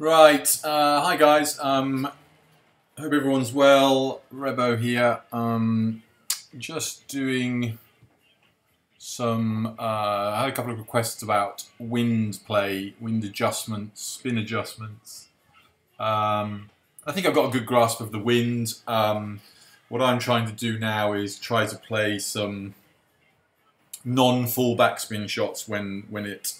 Right, hi guys. Hope everyone's well. Rebo here. Just doing some. I had a couple of requests about wind play, wind adjustments, spin adjustments. I think I've got a good grasp of the wind. What I'm trying to do now is try to play some non-full backspin shots when it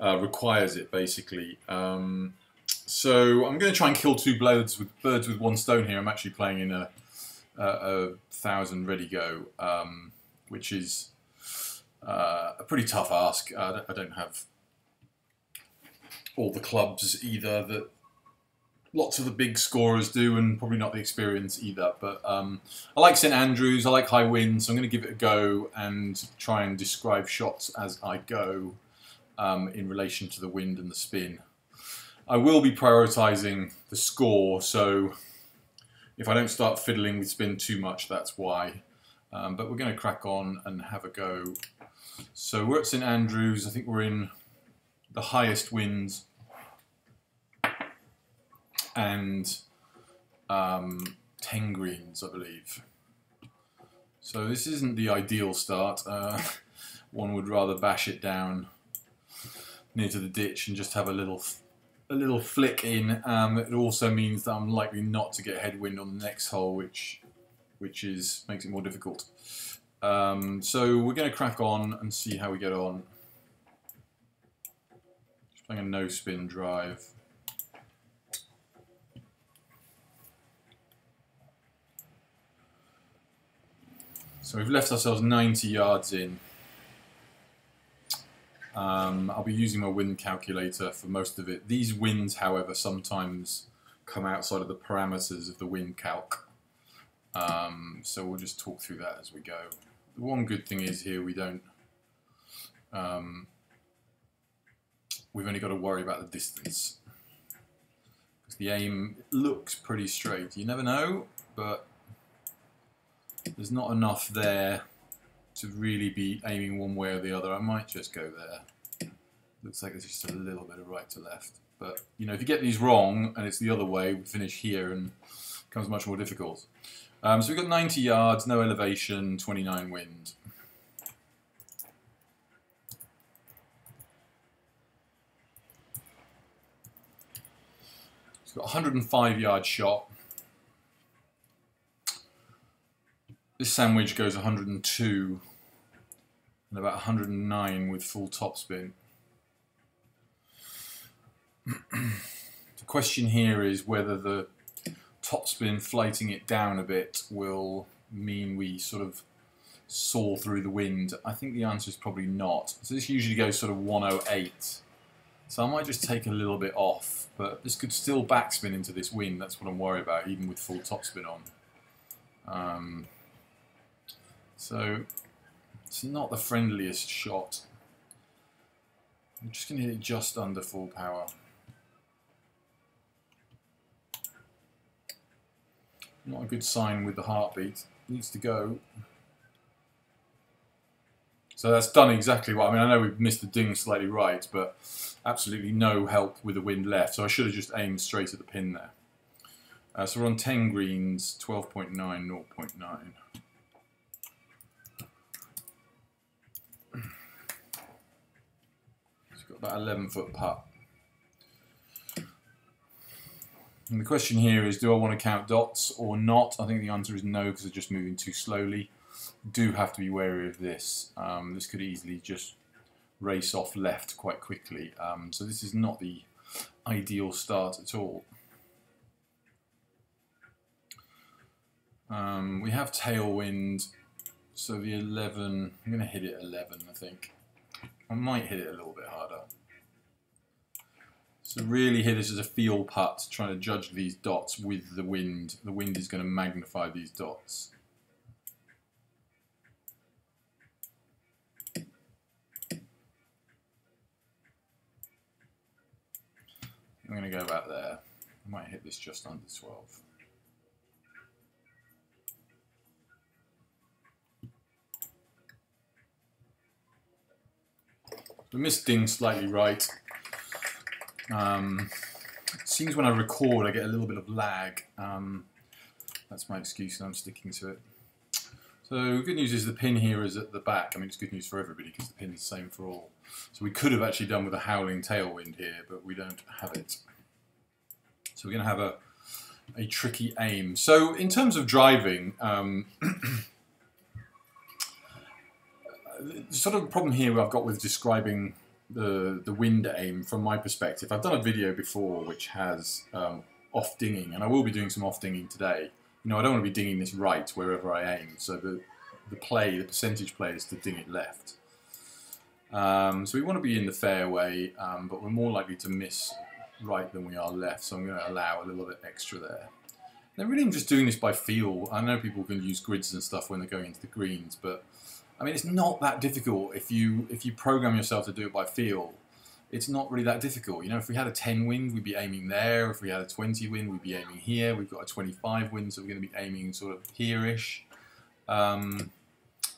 requires it, basically. So I'm going to try and kill two birds with one stone here. I'm actually playing in a 1,000 ready go, which is a pretty tough ask. I don't have all the clubs either that lots of the big scorers do, and probably not the experience either. But I like St Andrews, I like high winds, so I'm going to give it a go and try and describe shots as I go in relation to the wind and the spin. I will be prioritising the score, so if I don't start fiddling with spin too much, that's why. But we're going to crack on and have a go. So we're at St Andrews. I think we're in the highest winds and 10 greens, I believe. So this isn't the ideal start. One would rather bash it down near to the ditch and just have a little flick in. It also means that I'm likely not to get headwind on the next hole, which makes it more difficult. So we're going to crack on and see how we get on. Just playing a no spin drive. So we've left ourselves 90 yards in. I'll be using my wind calculator for most of it. These winds, however, sometimes come outside of the parameters of the wind calc. So we'll just talk through that as we go. The one good thing is here we don't. We've only got to worry about the distance. Because the aim looks pretty straight. You never know, but there's not enough there to really be aiming one way or the other. I might just go there. Looks like there's just a little bit of right to left. But, you know, if you get these wrong and it's the other way, we finish here and it becomes much more difficult. So we've got 90 yards, no elevation, 29 wind. It's got a 105 yard shot. This sandwich goes 102 and about 109 with full topspin. The question here is whether the topspin flighting it down a bit will mean we sort of soar through the wind. I think the answer is probably not. So this usually goes sort of 108. So I might just take a little bit off, but this could still backspin into this wind. That's what I'm worried about, even with full topspin on. So it's not the friendliest shot. I'm just going to hit it just under full power. Not a good sign with the heartbeat. Needs to go. So that's done exactly what I mean. I know we've missed the ding slightly right, but absolutely no help with the wind left. So I should have just aimed straight at the pin there. So we're on 10 greens, 12.9, 0.9. About 11-foot putt. And the question here is, do I want to count dots or not? I think the answer is no, because they're just moving too slowly. Do have to be wary of this. This could easily just race off left quite quickly. So this is not the ideal start at all. We have tailwind, so the 11, I'm going to hit it 11, I think. I might hit it a little bit harder. So really here this is a feel putt, trying to judge these dots with the wind. The wind is going to magnify these dots. I'm going to go about there. I might hit this just under 12. We missed ding slightly right. It seems when I record I get a little bit of lag. That's my excuse and I'm sticking to it. So good news is the pin here is at the back. I mean, it's good news for everybody because the pin is the same for all. So we could have actually done with a howling tailwind here, but we don't have it. So we're going to have a tricky aim. So in terms of driving, the sort of problem here I've got with describing the wind aim from my perspective. I've done a video before which has off dinging, and I will be doing some off dinging today. You know, I don't want to be dinging this right wherever I aim, so the percentage play is to ding it left. So we want to be in the fairway, but we're more likely to miss right than we are left, so I'm going to allow a little bit extra there. And really I'm just doing this by feel. I know people can use grids and stuff when they're going into the greens, but I mean, it's not that difficult if you program yourself to do it by feel. It's not really that difficult. You know, if we had a 10 wind, we'd be aiming there. If we had a 20 wind, we'd be aiming here. We've got a 25 wind, so we're going to be aiming sort of here-ish. And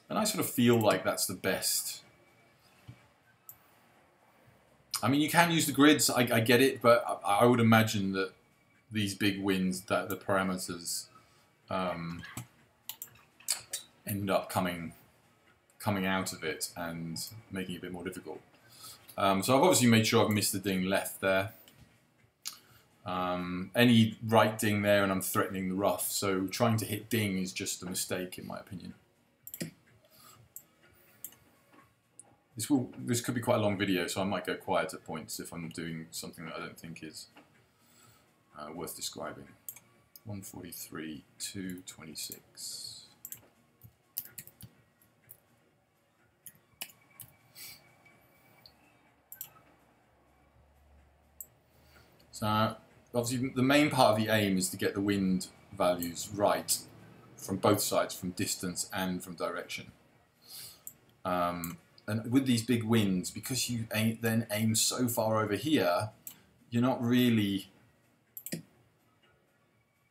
I sort of feel like that's the best. I mean, you can use the grids, I get it, but I would imagine that these big winds, that the parameters end up coming out of it and making it a bit more difficult. So I've obviously made sure I've missed the ding left there. Any right ding there and I'm threatening the rough, so trying to hit ding is just a mistake in my opinion. This could be quite a long video, so I might go quiet at points if I'm doing something that I don't think is worth describing. 143, 226. So obviously the main part of the aim is to get the wind values right from both sides, from distance and from direction. And with these big winds, because you then aim so far over here, you're not really,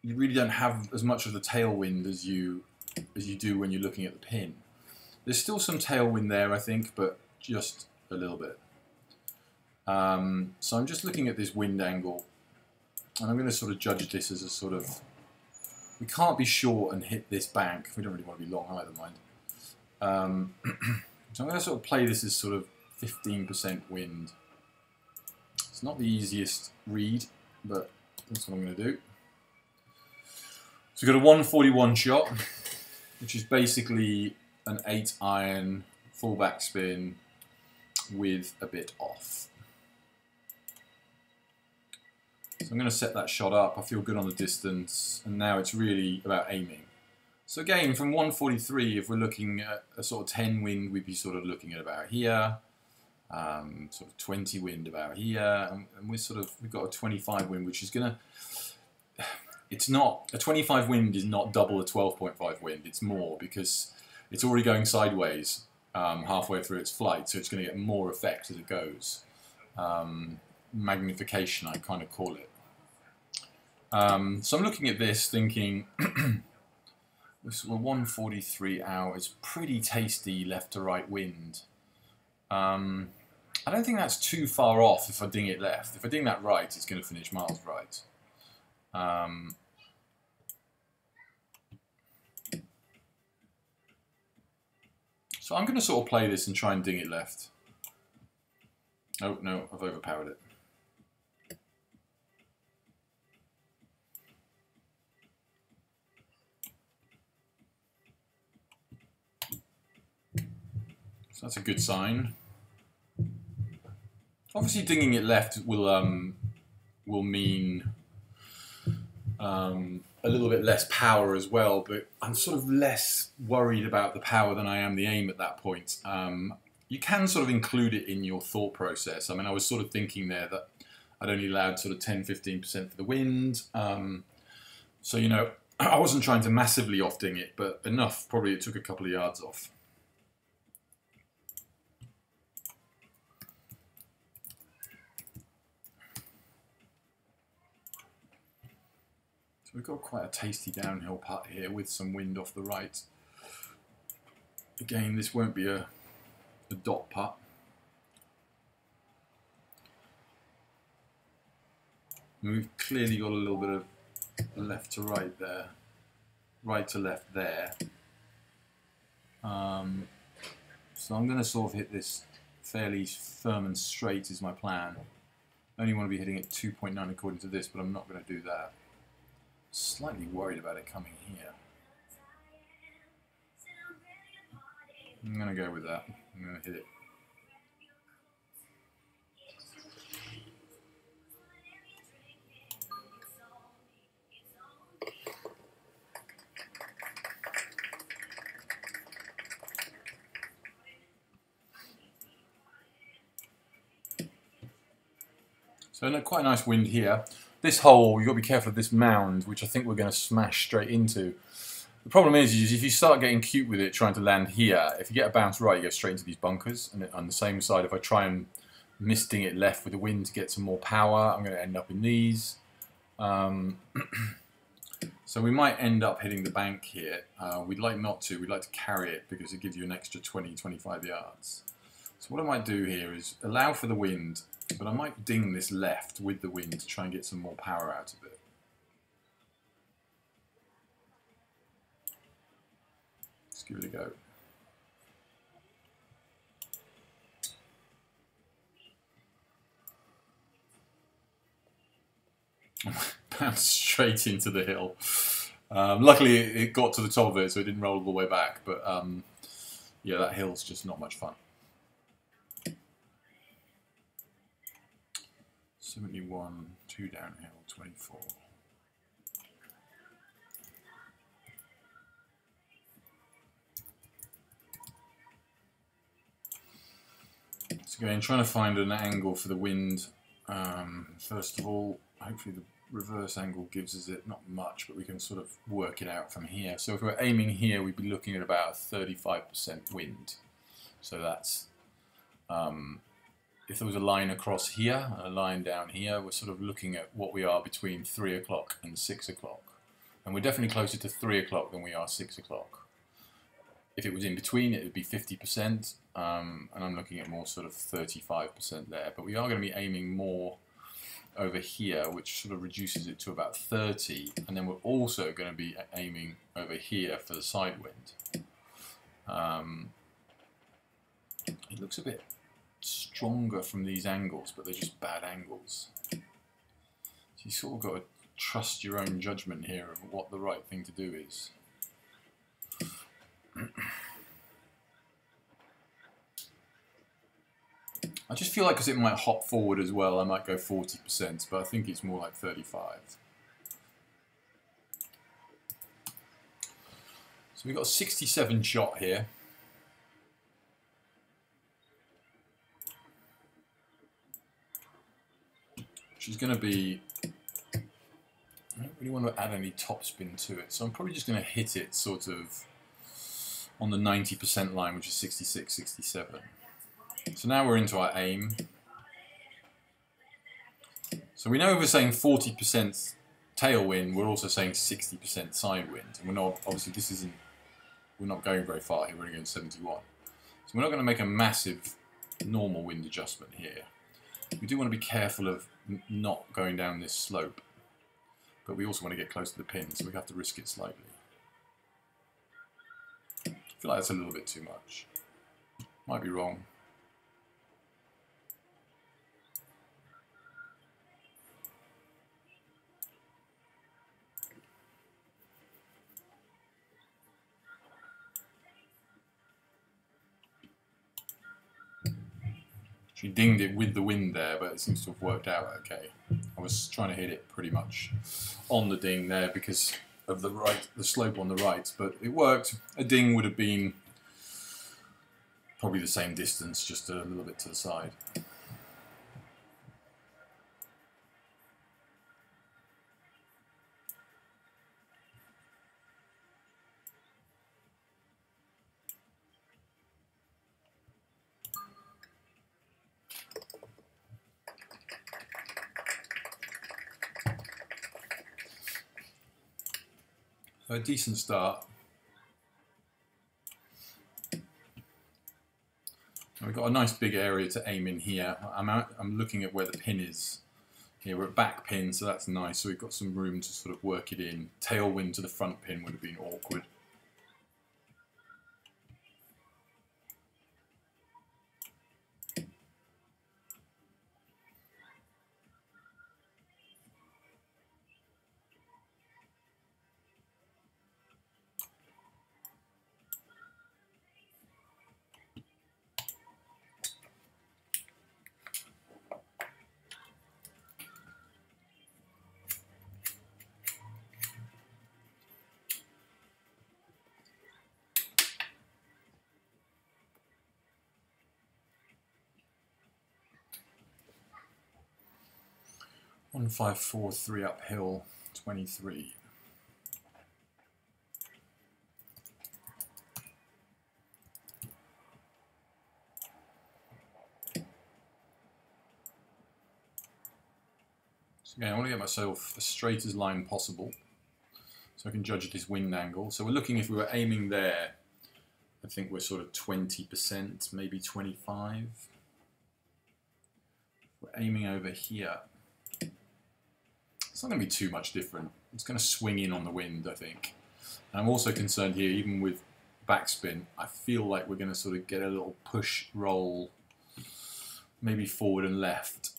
you really don't have as much of the tailwind as you do when you're looking at the pin. There's still some tailwind there, I think, but just a little bit. So I'm just looking at this wind angle, and I'm going to sort of judge this as a sort of, we can't be short and hit this bank. We don't really want to be long either, mind. So I'm going to sort of play this as sort of 15% wind. It's not the easiest read, but that's what I'm going to do. So we've got a 141 shot, which is basically an 8-iron full backspin with a bit off. So I'm going to set that shot up. I feel good on the distance, and now it's really about aiming. So again, from 143, if we're looking at a sort of 10 wind, we'd be sort of looking at about here. Sort of 20 wind about here, and we've got a 25 wind, which is going to, it's not, a 25 wind is not double a 12.5 wind, it's more, because it's already going sideways halfway through its flight, so it's going to get more effect as it goes. Magnification, I kind of call it. So I'm looking at this thinking, we're 143 hours, pretty tasty left to right wind. I don't think that's too far off if I ding it left. If I ding that right, it's going to finish miles right. So I'm going to sort of play this and try and ding it left. Oh no, I've overpowered it. So that's a good sign. Obviously, dinging it left will mean a little bit less power as well, but I'm sort of less worried about the power than I am the aim at that point. You can sort of include it in your thought process. I mean, I was sort of thinking there that I'd only allowed sort of 10-15% for the wind. So, you know, I wasn't trying to massively off-ding it, but enough. Probably it took a couple of yards off. So we've got quite a tasty downhill putt here with some wind off the right. Again, this won't be a dot putt. And we've clearly got a little bit of left to right there, right to left there. So I'm going to sort of hit this fairly firm and straight is my plan. I only want to be hitting it 2.9 according to this, but I'm not going to do that. Slightly worried about it coming here. I'm going to go with that. I'm going to hit it. So quite a nice wind here. This hole, you've got to be careful of this mound, which I think we're going to smash straight into. The problem is if you start getting cute with it, trying to land here, if you get a bounce right, you go straight into these bunkers. And on the same side, if I try and misting it left with the wind to get some more power, I'm going to end up in these. So we might end up hitting the bank here. We'd like not to. We'd like to carry it because it gives you an extra 20, 25 yards. So what I might do here is allow for the wind, but I might ding this left with the wind to try and get some more power out of it. Let's give it a go. Bounced straight into the hill. Luckily it got to the top of it, so it didn't roll all the way back, but yeah, that hill's just not much fun. 71, 2 downhill, 24. So again, trying to find an angle for the wind. First of all, hopefully the reverse angle gives us it not much, but we can sort of work it out from here. So if we're aiming here, we'd be looking at about 35% wind. So that's if there was a line across here and a line down here, we're sort of looking at what we are between 3 o'clock and 6 o'clock. And we're definitely closer to 3 o'clock than we are 6 o'clock. If it was in between, it would be 50%, and I'm looking at more sort of 35% there. But we are going to be aiming more over here, which sort of reduces it to about 30, and then we're also going to be aiming over here for the side wind. It looks a bit stronger from these angles, but they're just bad angles. So you sort of got to trust your own judgment here of what the right thing to do is. I just feel like because it might hop forward as well, I might go 40%, but I think it's more like 35. So we've got a 67 shot here. Which is going to be, I don't really want to add any topspin to it, so I'm probably just going to hit it sort of on the 90% line, which is 66, 67. So now we're into our aim. So we know we're saying 40% tailwind, we're also saying 60% side wind. And we're not, obviously this isn't, we're not going very far here, we're only going 71. So we're not going to make a massive normal wind adjustment here. We do want to be careful of not going down this slope, but we also want to get close to the pin, so we have to risk it slightly. I feel like that's a little bit too much. Might be wrong. She dinged it with the wind there, but it seems to have worked out okay. I was trying to hit it pretty much on the ding there because of the slope on the right, but it worked. A ding would have been probably the same distance, just a little bit to the side. So a decent start. We've got a nice big area to aim in here. I'm looking at where the pin is Here we're at back pin, so that's nice. So we've got some room to sort of work it in. Tailwind to the front pin would have been awkward. One, 5, 4, 3 uphill, 23. So again, I want to get myself as straight as line possible so I can judge this wind angle. So we're looking, if we were aiming there, I think we're sort of 20%, maybe 25. We're aiming over here. It's not going to be too much different. It's going to swing in on the wind, I think. And I'm also concerned here, even with backspin, I feel like we're going to sort of get a little push roll, maybe forward and left.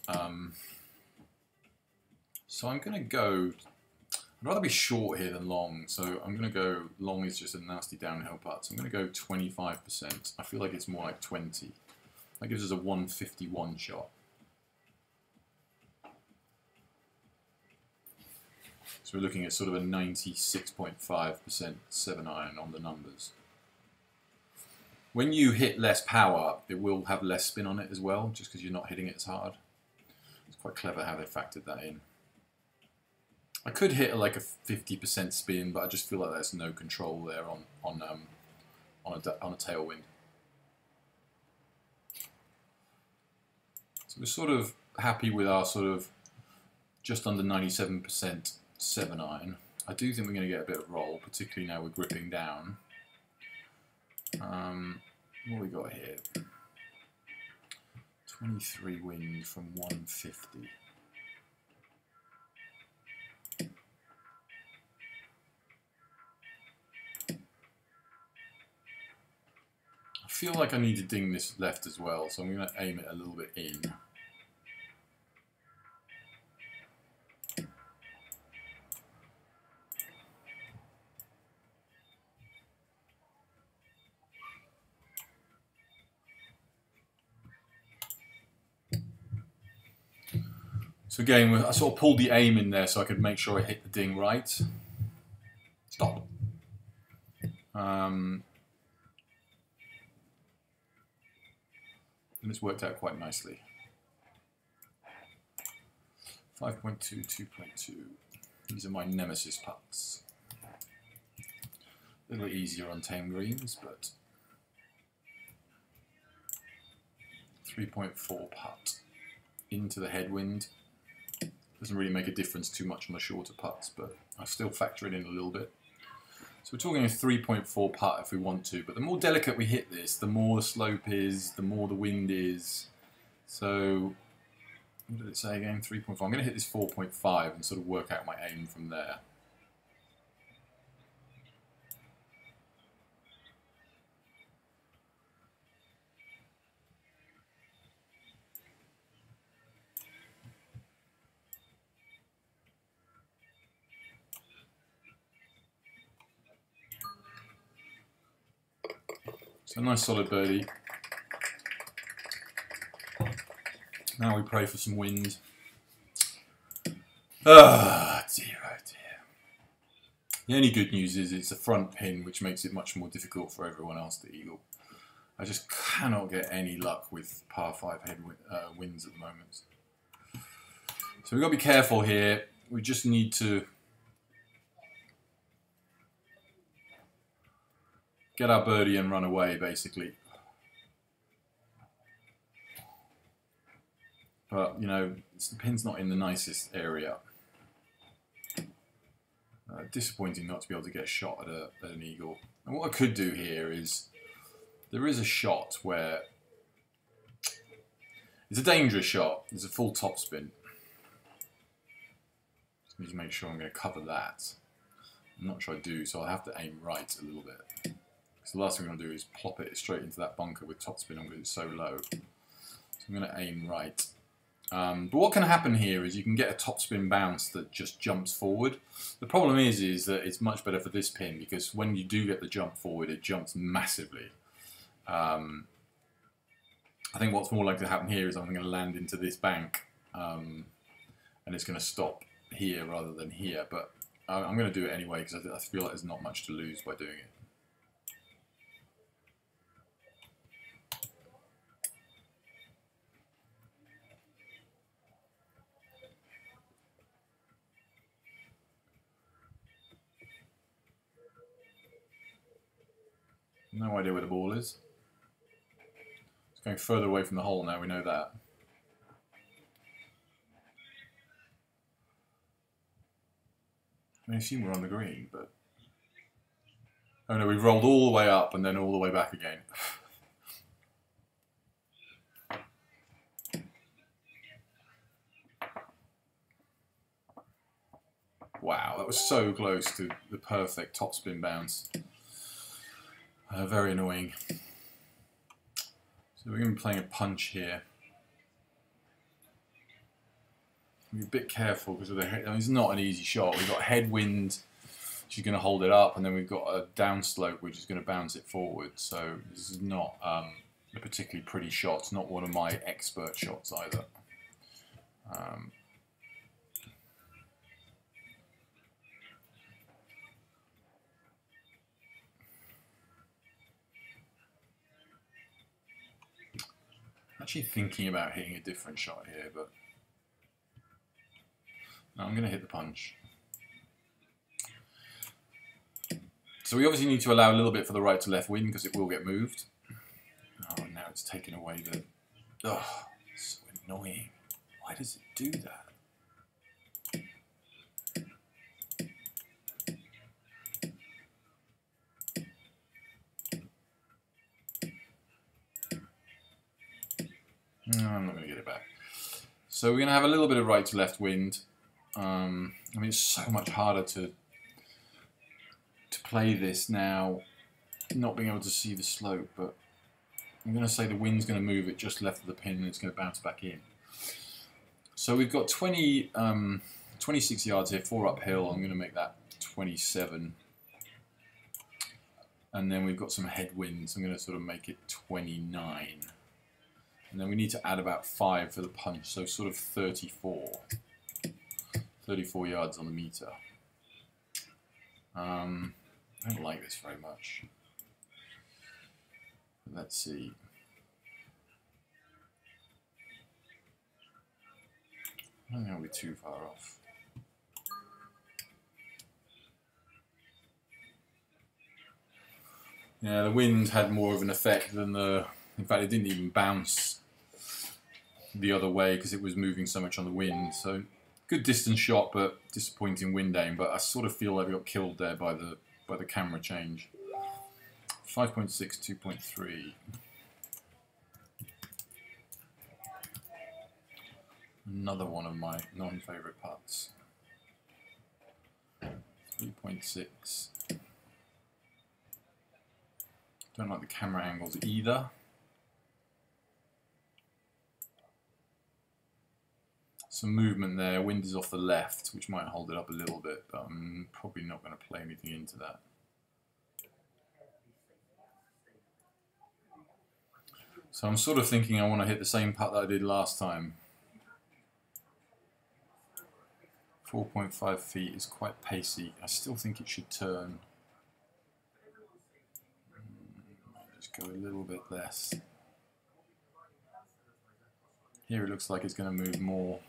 So I'm going to go, I'd rather be short here than long, so I'm going to go, long is just a nasty downhill putt, so I'm going to go 25%. I feel like it's more like 20. That gives us a 151 shot. So we're looking at sort of a 96.5% 7-iron on the numbers. When you hit less power, it will have less spin on it as well, just because you're not hitting it as hard. It's quite clever how they factored that in. I could hit like a 50% spin, but I just feel like there's no control there on a tailwind. So we're sort of happy with our sort of just under 97% 7-iron. I do think we're going to get a bit of roll, particularly now we're gripping down. What we got here? 23 wind from 150. I feel like I need to ding this left as well, so I'm going to aim it a little bit in. So again, I sort of pulled the aim in there so I could make sure I hit the ding right. Stop. And it's worked out quite nicely. 5.2, 2.2. These are my nemesis putts. A little easier on tame greens, but 3.4 putt into the headwind. Doesn't really make a difference too much on the shorter putts, but I still factor it in a little bit. So we're talking a 3.4 putt if we want to, but the more delicate we hit this, the more the slope is, the more the wind is. So, what did it say again? 3.4. I'm going to hit this 4.5 and sort of work out my aim from there. So a nice solid birdie. Now we pray for some wind. Ah, dear, oh dear. The only good news is it's a front pin, which makes it much more difficult for everyone else to eagle. I just cannot get any luck with par 5 winds at the moment. So we've got to be careful here. We just need to get our birdie and run away, basically. But, you know, the pin's not in the nicest area. Disappointing not to be able to get a shot at an eagle. And what I could do here is, there is a shot where it's a dangerous shot. It's a full topspin. Need to make sure I'm going to cover that. I'm not sure I do, so I'll have to aim right a little bit. So the last thing I'm going to do is plop it straight into that bunker with topspin on because it's so low. So I'm going to aim right. But what can happen here is you can get a topspin bounce that just jumps forward. The problem is that it's much better for this pin because when you do get the jump forward, it jumps massively. I think what's more likely to happen here is I'm going to land into this bank and it's going to stop here rather than here. But I'm going to do it anyway because I feel like there's not much to lose by doing it. No idea where the ball is. It's going further away from the hole now, we know that. I assume we're on the green, but... Oh no, we've rolled all the way up and then all the way back again. Wow, that was so close to the perfect topspin bounce. Very annoying. So we're going to be playing a punch here. Be a bit careful because of the head. I mean, it's not an easy shot. We've got headwind, which is going to hold it up, and then we've got a downslope, which is going to bounce it forward. So this is not a particularly pretty shot. It's not one of my expert shots either. Actually thinking about hitting a different shot here, but no, I'm going to hit the punch. So we obviously need to allow a little bit for the right to left wind because it will get moved. Oh, now it's taken away the... Oh, it's so annoying. Why does it do that? No, I'm not going to get it back. So we're going to have a little bit of right to left wind. I mean, it's so much harder to play this now, not being able to see the slope, but I'm going to say the wind's going to move it just left of the pin and it's going to bounce back in. So we've got 26 yards here, 4 uphill. I'm going to make that 27. And then we've got some headwinds. I'm going to sort of make it 29. And then we need to add about 5 for the punch, so sort of 34. 34 yards on the meter. I don't like this very much. Let's see. I don't think I'll be too far off. Yeah, the wind had more of an effect than the... In fact, it didn't even bounce the other way because it was moving so much on the wind. So, good distance shot, but disappointing wind aim. But I sort of feel like we got killed there by the camera change. 5.6, 2.3. Another one of my non-favourite putts. 3.6. Don't like the camera angles either. Some movement there. Wind is off the left, which might hold it up a little bit, but I'm probably not going to play anything into that. So I'm sort of thinking I want to hit the same putt that I did last time. 4.5 feet is quite pacey. I still think it should turn. Just go a little bit less. Here it looks like it's going to move more.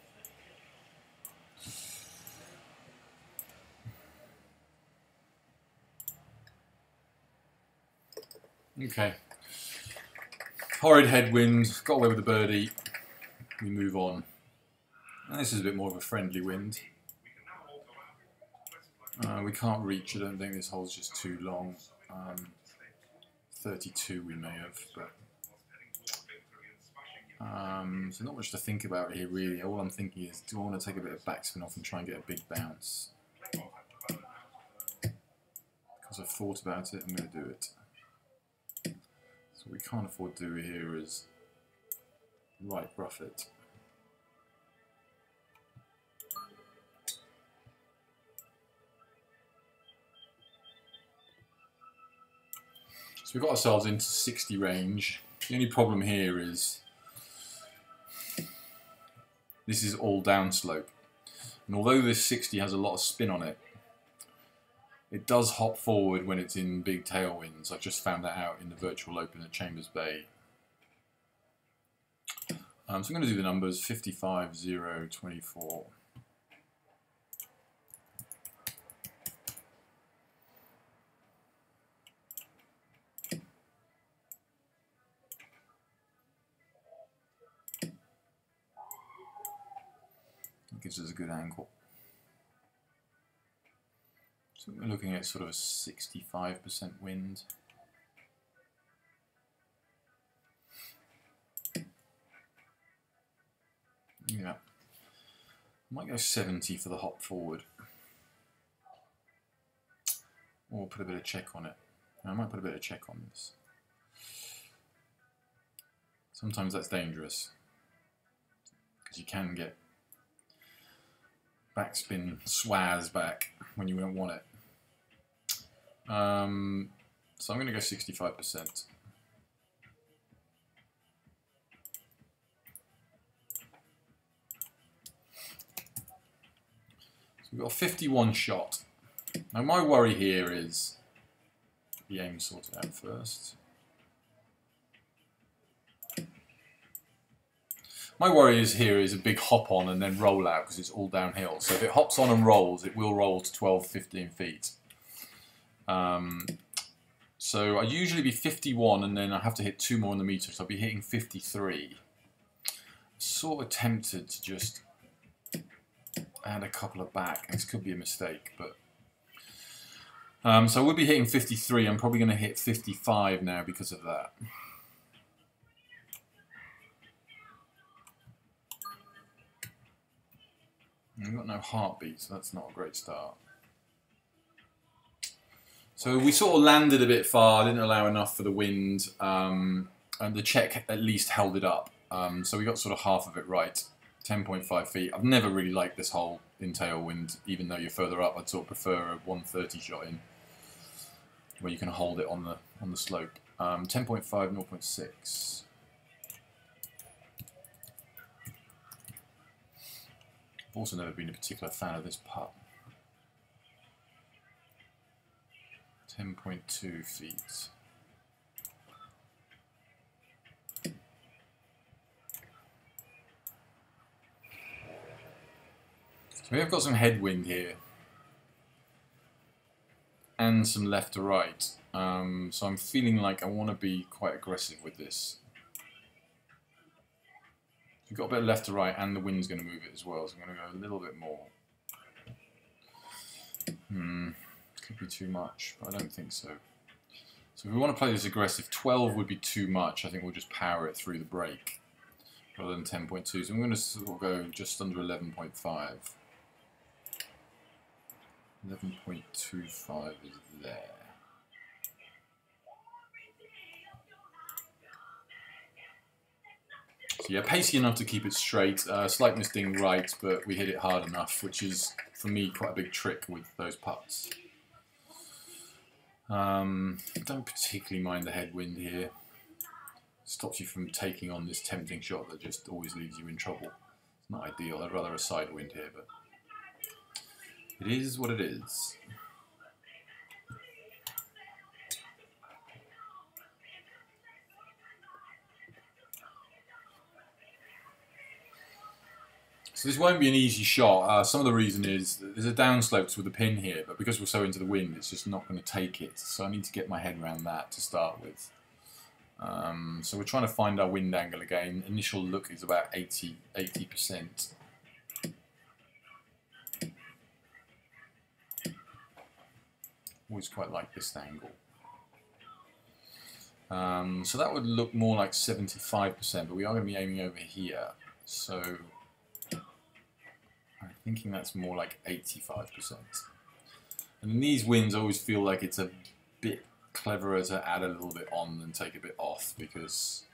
Okay. Horrid headwind, got away with the birdie. We move on. And this is a bit more of a friendly wind. We can't reach, I don't think this hole's just too long. 32 we may have, but So not much to think about here really. All I'm thinking is, do I want to take a bit of backspin off and try and get a big bounce? Because I've thought about it, I'm going to do it. So what we can't afford to do here is right rough it. So we've got ourselves into 60 range. The only problem here is this is all downslope. And although this 60 has a lot of spin on it, it does hop forward when it's in big tailwinds. I've just found that out in the virtual open at Chambers Bay. So I'm going to do the numbers 55, 0, 24. Gives us a good angle. So we're looking at sort of a 65% wind. Yeah. I might go 70 for the hop forward. Or put a bit of check on it. I might put a bit of check on this. Sometimes that's dangerous, because you can get backspin swaz back when you don't want it. So I'm going to go 65%. So we've got a 51 shot. Now my worry here is the aim sorted out first. My worry is here is a big hop on and then roll out because it's all downhill. So if it hops on and rolls, it will roll to 12, 15 feet. So I usually be 51 and then I have to hit 2 more on the meter, so I'll be hitting 53. Sort of tempted to just add a couple of back. This could be a mistake, but so I would be hitting 53. I'm probably going to hit 55 now because of that. We've got no heartbeat, so that's not a great start. So we sort of landed a bit far, didn't allow enough for the wind, and the check at least held it up. So we got sort of half of it right, 10.5 feet. I've never really liked this hole in tailwind, even though you're further up. I'd sort of prefer a 130 shot in, where you can hold it on the slope. 10.5, 0.6. I've also never been a particular fan of this putt. 10.2 feet. So we have got some headwind here. And some left to right. So I'm feeling like I want to be quite aggressive with this. We've got a bit of left to right and the wind's going to move it as well, so I'm going to go a little bit more. Could be too much, but I don't think so. So if we want to play this aggressive, 12 would be too much. I think we'll just power it through the break rather than 10.2. So I'm going to sort of go just under 11.5. 11.25 is there. So yeah, pacey enough to keep it straight. Slight misting right, but we hit it hard enough, which is, for me, quite a big trick with those putts. Don't particularly mind the headwind here. Stops you from taking on this tempting shot that just always leaves you in trouble. It's not ideal. I'd rather a side wind here, but it is what it is. So this won't be an easy shot. Some of the reason is that there's a downslopes with the pin here, but because we're so into the wind, it's just not going to take it. So I need to get my head around that to start with. So we're trying to find our wind angle again. Initial look is about 80%. Always quite like this angle. So that would look more like 75%, but we are going to be aiming over here. So I'm thinking that's more like 85%. And in these winds, I always feel like it's a bit cleverer to add a little bit on than take a bit off, because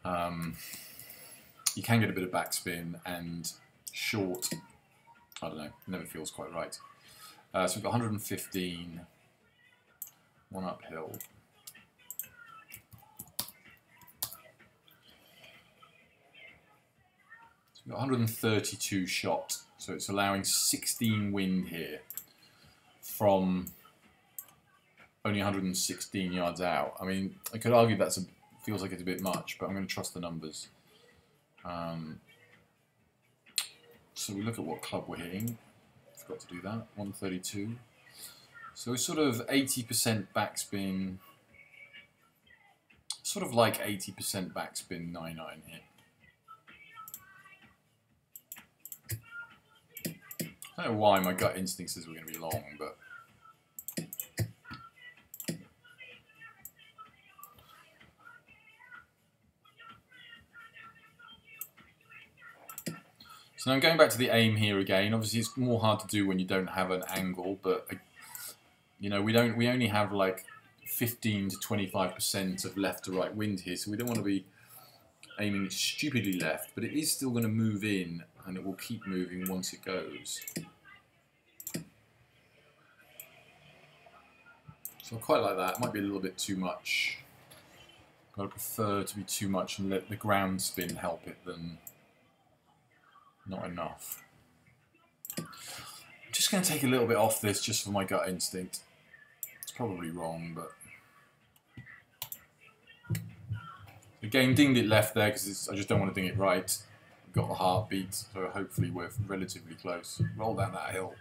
you can get a bit of backspin and short. I don't know, it never feels quite right. So we've got 115, one uphill. So we've got 132 shot, so it's allowing 16 wind here from only 116 yards out. I mean, I could argue that feels like it's a bit much, but I'm going to trust the numbers. So we look at what club we're hitting. Forgot to do that. 132. So it's sort of 80% backspin. Sort of like 80% backspin 9-9 here. I don't know why my gut instinct says we're going to be long, but so now I'm going back to the aim here again. Obviously, it's more hard to do when you don't have an angle, but you know, we only have like 15 to 25% of left to right wind here, so we don't want to be aiming stupidly left, but it is still going to move in, and it will keep moving once it goes. So I quite like that. It might be a little bit too much, but I prefer to be too much and let the ground spin help it than not enough. I'm just going to take a little bit off this just for my gut instinct. It's probably wrong, but again, dinged it left there because I just don't want to ding it right. We've got the heartbeat, so hopefully we're relatively close. Roll down that hill.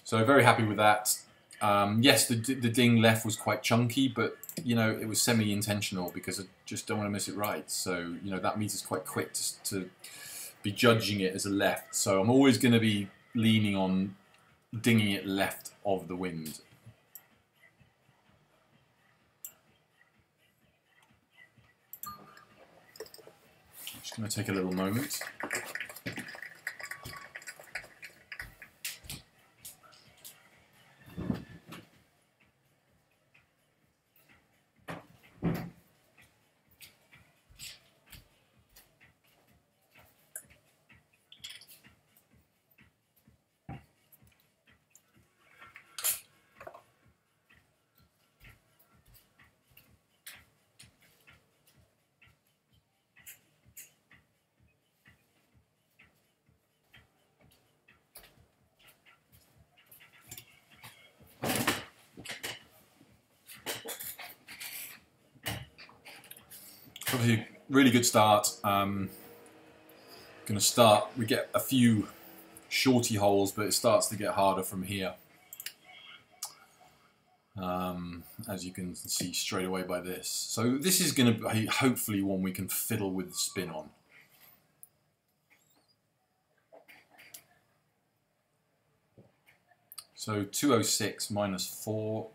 So very happy with that. Yes, the ding left was quite chunky, but you know, it was semi-intentional because I just don't want to miss it right. So you know, that meter's quite quick to be judging it as a left. So I'm always going to be leaning on dinging it left of the wind. Just going to take a little moment. Obviously, really good start. Going to start. We get a few shorty holes, but it starts to get harder from here. As you can see straight away by this. So this is going to be hopefully one we can fiddle with the spin on. So 206 minus 4.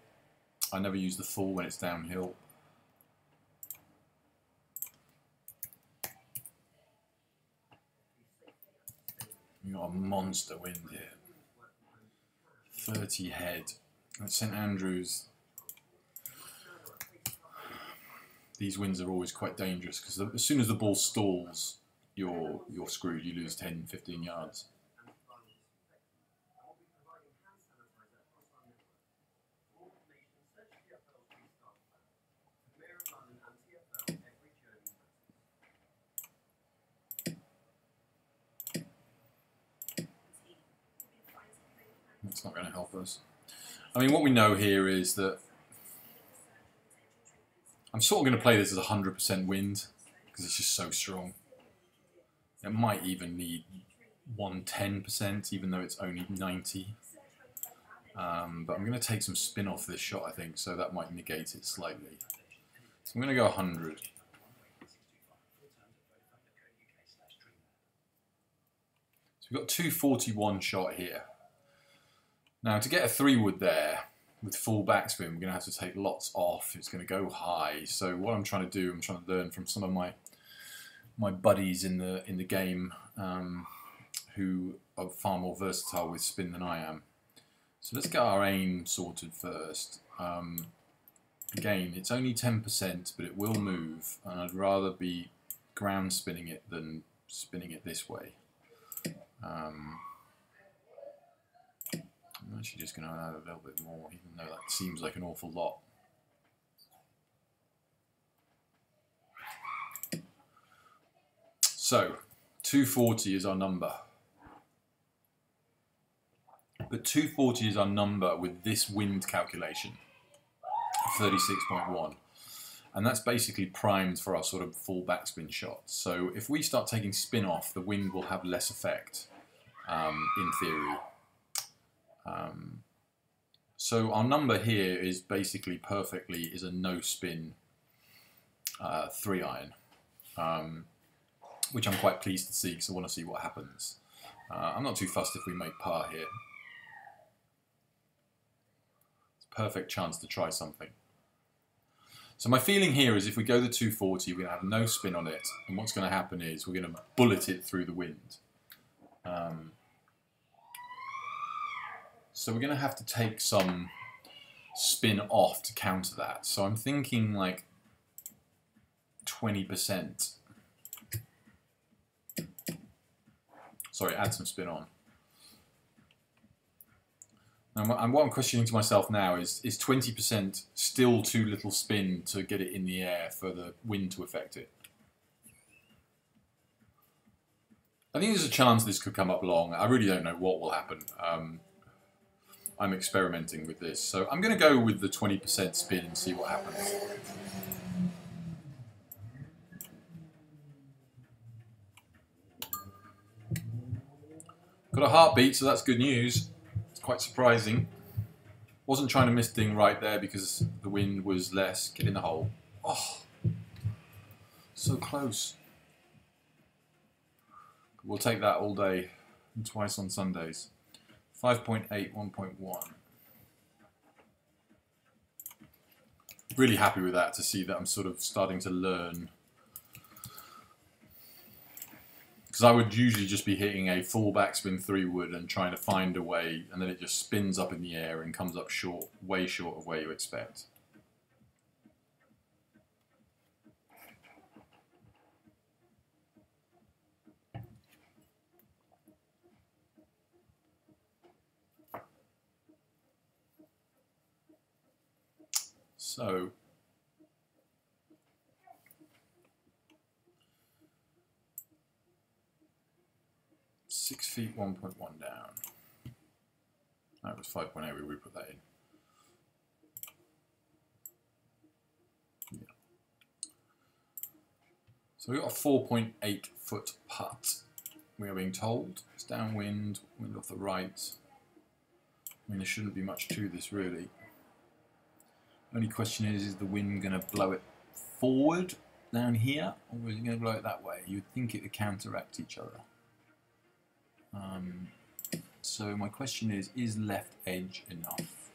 I never use the full when it's downhill. We've got a monster wind here. 30 head. At St Andrews, these winds are always quite dangerous because as soon as the ball stalls, you're screwed. You lose 10, 15 yards. That's not going to help us. I mean, what we know here is that I'm sort of going to play this as 100% wind because it's just so strong. It might even need 110%, even though it's only 90. But I'm going to take some spin off this shot, I think, so that might negate it slightly. So I'm going to go 100. So we've got 241 shot here. Now, to get a 3-wood there, with full backspin, we're going to have to take lots off. It's going to go high. So what I'm trying to do, I'm trying to learn from some of my buddies in the game who are far more versatile with spin than I am. So let's get our aim sorted first. Again, it's only 10%, but it will move, and I'd rather be ground spinning it than spinning it this way. I'm actually just going to add a little bit more, even though that seems like an awful lot. So, 240 is our number. But 240 is our number with this wind calculation, 36.1. And that's basically primed for our sort of full backspin shot. So if we start taking spin off, the wind will have less effect, in theory. So our number here is basically perfectly is a no spin 3-iron, which I'm quite pleased to see because I want to see what happens. I'm not too fussed if we make par here. It's a perfect chance to try something. So my feeling here is if we go the 240, we're going to have no spin on it, and what's going to happen is we're going to bullet it through the wind. So we're going to have to take some spin off to counter that. So I'm thinking like 20%. Sorry, add some spin on. And what I'm questioning to myself now is 20% still too little spin to get it in the air for the wind to affect it? I think there's a chance this could come up long. I really don't know what will happen. I'm experimenting with this. So I'm going to go with the 20% spin and see what happens. Got a heartbeat, so that's good news. Quite surprising. Wasn't trying to miss Ding right there because the wind was less. Get in the hole. Oh, so close. We'll take that all day and twice on Sundays. 5.8, 1.1. Really happy with that to see that I'm sort of starting to learn. Because I would usually just be hitting a full backspin 3-wood and trying to find a way, and then it just spins up in the air and comes up short, way short of where you expect. So, six feet, 1.1 down. That was 5.8, we put that in. Yeah. So we've got a 4.8 foot putt. We are being told it's downwind, wind off the right. I mean, there shouldn't be much to this really. Only question is the wind going to blow it forward down here, or is it going to blow it that way? You'd think it would counteract each other. So my question is left edge enough?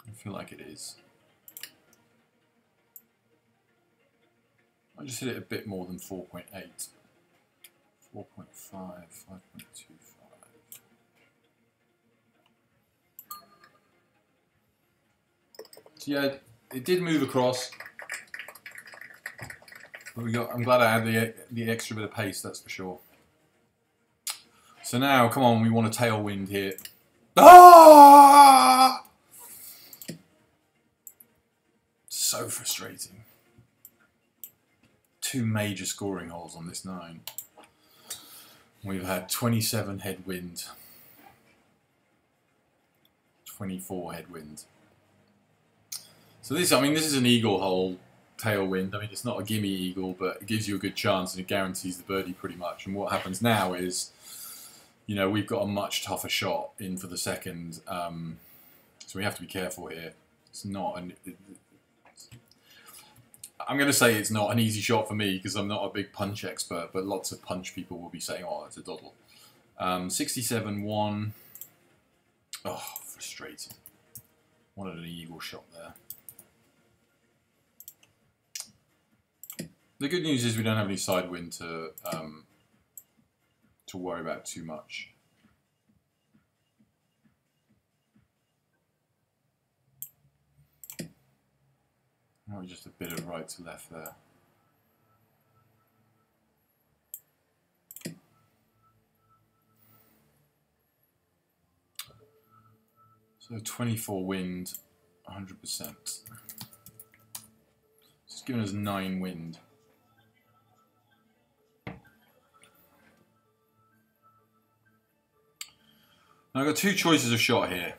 I feel like it is. I just hit it a bit more than 4.8. 4.5, 5.25. So yeah, it did move across. But I'm glad I had the extra bit of pace, that's for sure. So now, come on, we want a tailwind here. Ah! So frustrating. 2 major scoring holes on this 9. We've had 27 headwind, 24 headwind. So this, I mean, this is an eagle hole. Tailwind. I mean, it's not a gimme eagle, but it gives you a good chance and it guarantees the birdie pretty much. And what happens now is, you know, we've got a much tougher shot in for the second, so we have to be careful here. It's not an. I'm going to say it's not an easy shot for me because I'm not a big punch expert, but lots of punch people will be saying, "Oh, it's a doddle." 67 1. Oh, frustrating. Wanted an eagle shot there. The good news is we don't have any side wind to worry about too much. Oh, just a bit of right to left there. So 24 wind, 100%. It's giving us 9 wind. Now I've got two choices of shot here.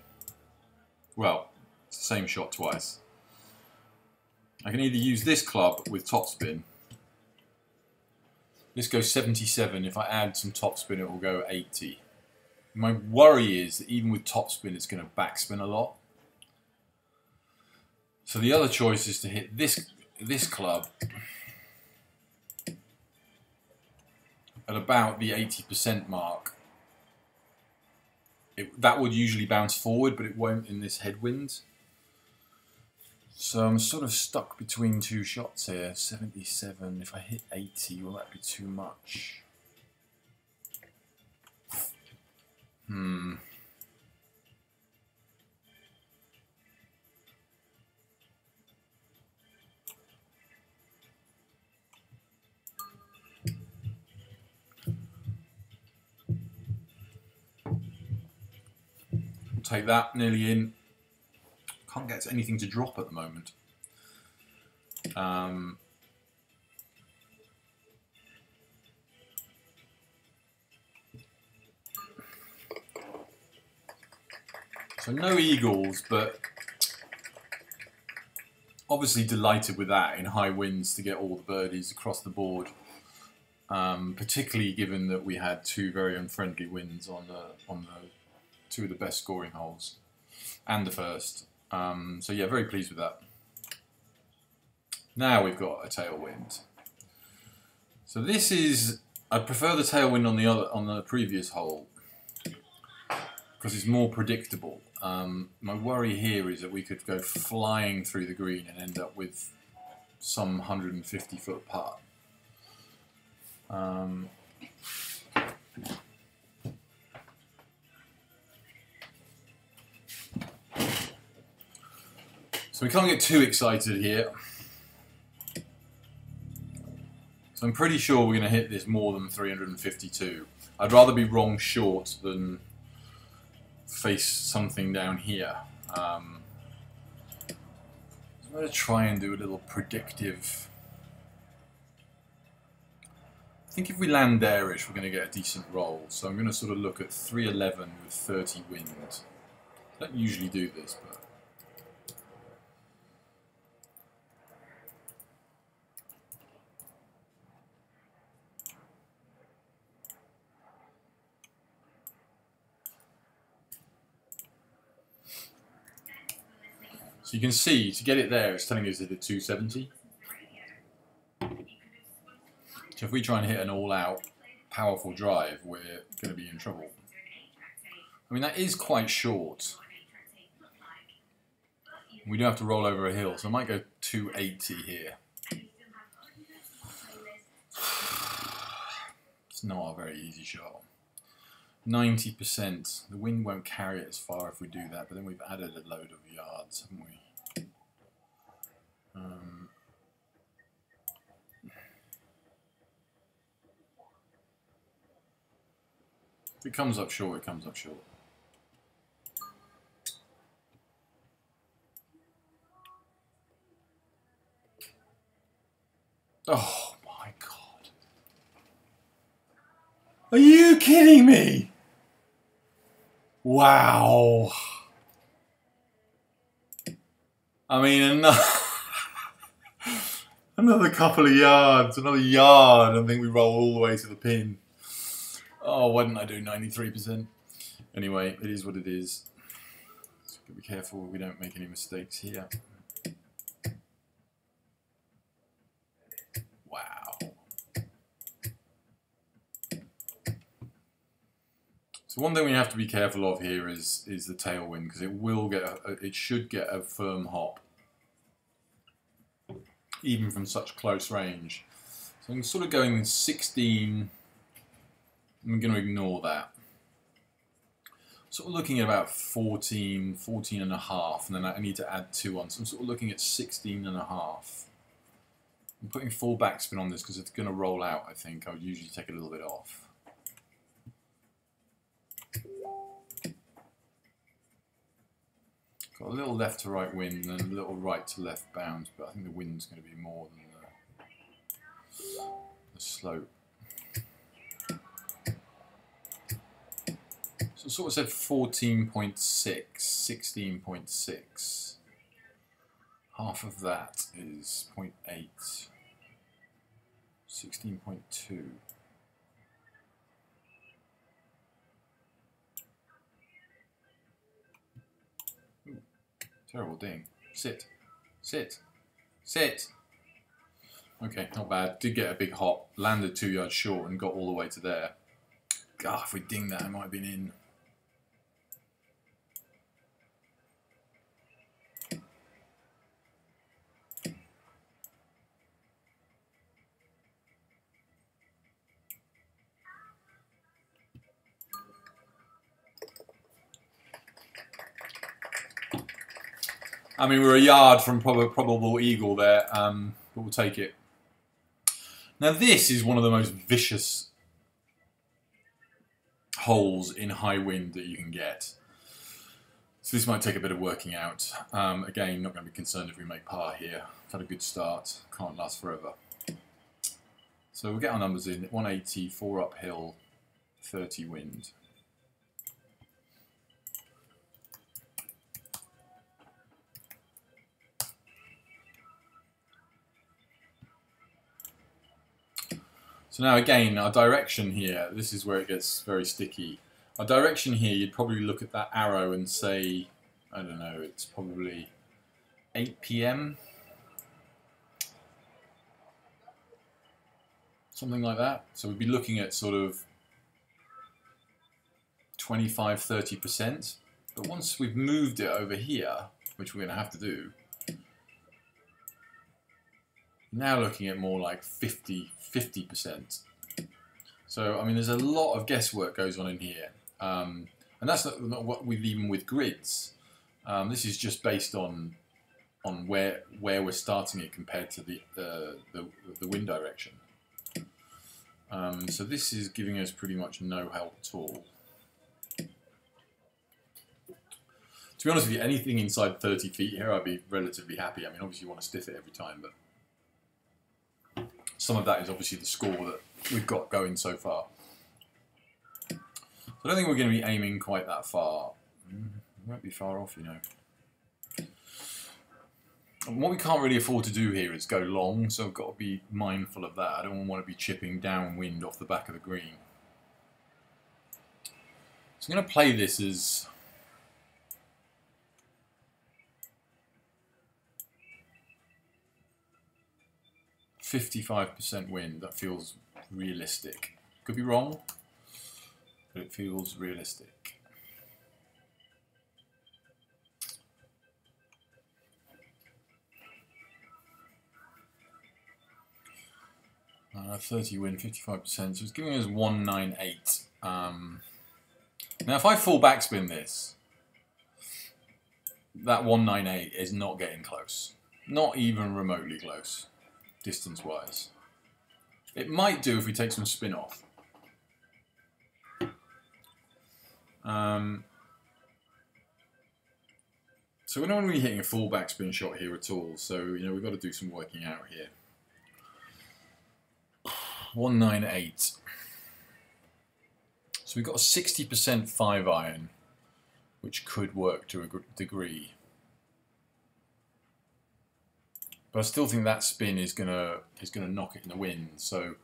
Well, it's the same shot twice. I can either use this club with topspin. This goes 77. If I add some topspin, it will go 80. My worry is that even with topspin, it's going to backspin a lot. So the other choice is to hit this club at about the 80% mark. That would usually bounce forward, but it won't in this headwind. So I'm sort of stuck between two shots here. 77. If I hit 80, will that be too much? Take that, nearly in. Can't get anything to drop at the moment. So no eagles, but obviously delighted with that in high winds to get all the birdies across the board. Particularly given that we had two very unfriendly winds on the two of the best scoring holes, and the first. So yeah, very pleased with that. Now we've got a tailwind. So this is, I prefer the tailwind on the previous hole because it's more predictable. My worry here is that we could go flying through the green and end up with some 150-foot putt. So we can't get too excited here. So I'm pretty sure we're going to hit this more than 352. I'd rather be wrong short than face something down here. I'm going to try and do a little predictive. I think if we land there-ish, we're going to get a decent roll. So I'm going to sort of look at 311 with 30 wind. I don't usually do this, but so you can see, to get it there, it's telling us that it's 270. So if we try and hit an all-out, powerful drive, we're going to be in trouble. I mean, that is quite short. We do have to roll over a hill, so I might go 280 here. It's not a very easy shot. 90%. The wind won't carry it as far if we do that, but then we've added a load of yards, haven't we? If it comes up short, it comes up short. Oh my God. Are you kidding me? Wow. I mean, another couple of yards, another yard, and I think we roll all the way to the pin. Oh, why didn't I do 93%? Anyway, it is what it is. So be careful we don't make any mistakes here. Wow. So one thing we have to be careful of here is the tailwind, because it should get a firm hop, even from such close range. So I'm sort of going 16. I'm going to ignore that. Sort of looking at about 14, 14 and a half, and then I need to add 2 on. So I'm sort of looking at 16 and a half. I'm putting full backspin on this because it's going to roll out, I think. I would usually take a little bit off. Got a little left to right wind and a little right to left bounce, but I think the wind's going to be more than the slope. So sort of said 14.6, 16.6. Half of that is 0.8, 16.2. Ooh, terrible ding. Sit, sit, sit. Okay, not bad. Did get a big hop, landed 2 yards short and got all the way to there. God, if we dinged that, I might have been in. I mean, we're a yard from probable eagle there, but we'll take it. Now this is one of the most vicious holes in high wind that you can get. So this might take a bit of working out. Again, not going to be concerned if we make par here. We've had a good start, can't last forever. So we'll get our numbers in. 180, 4 uphill, 30 wind. So now again, our direction here, this is where it gets very sticky. Our direction here, you'd probably look at that arrow and say, I don't know, it's probably 8 p.m. Something like that. So we'd be looking at sort of 25–30%. But once we've moved it over here, which we're going to have to do, now looking at more like 50%. So, I mean, there's a lot of guesswork goes on in here. And that's not what we've even with grids. This is just based on where we're starting it compared to the wind direction. So this is giving us pretty much no help at all. To be honest with you, anything inside 30 feet here, I'd be relatively happy. I mean, obviously you want to stiff it every time, but some of that is obviously the score that we've got going so far. So I don't think we're going to be aiming quite that far. We won't be far off, you know. And what we can't really afford to do here is go long, so I've got to be mindful of that. I don't want to be chipping downwind off the back of the green. So I'm going to play this as... %55 wind. That feels realistic. Could be wrong, but it feels realistic. 30 wind, 55%. So it's giving us 198. Now, if I full backspin this, that 198 is not getting close. Not even remotely close. Distance-wise. It might do if we take some spin off. So we're not really hitting a full backspin shot here at all, so you know we've got to do some working out here. 198. So we've got a 60% 5-iron, which could work to a degree. But I still think that spin is gonna knock it in the wind. So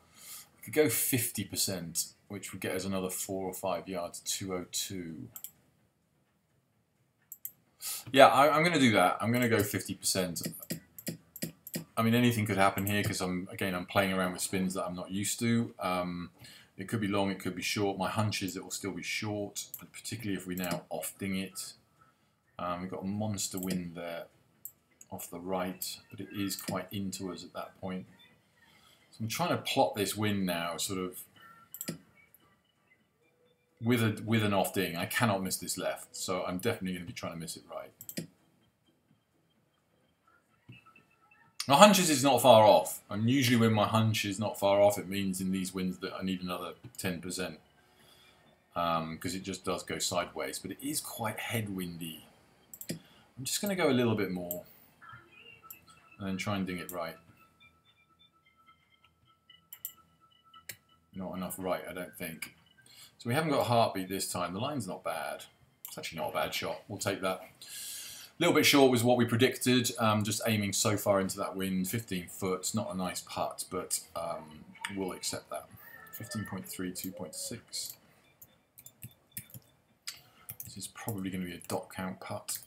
I could go 50%, which would get us another 4 or 5 yards, 202. Yeah, I'm going to do that. I'm going to go 50%. I mean, anything could happen here because I'm playing around with spins that I'm not used to. It could be long, it could be short. My hunch is it will still be short, particularly if we now off-ding it. We've got a monster wind there off the right, but it is quite into us at that point. So I'm trying to plot this wind now, sort of with an off-ding. I cannot miss this left, so I'm definitely going to be trying to miss it right. My hunch is not far off, and usually when my hunch is not far off, it means in these winds that I need another 10%, because it just does go sideways, but it is quite headwindy. I'm just going to go a little bit more, and then try and ding it right. Not enough right, I don't think. So we haven't got a heartbeat this time. The line's not bad. It's actually not a bad shot. We'll take that. A little bit short was what we predicted. Just aiming so far into that wind. 15 foot. Not a nice putt, but we'll accept that. 15.3, 2.6. This is probably going to be a dot count putt.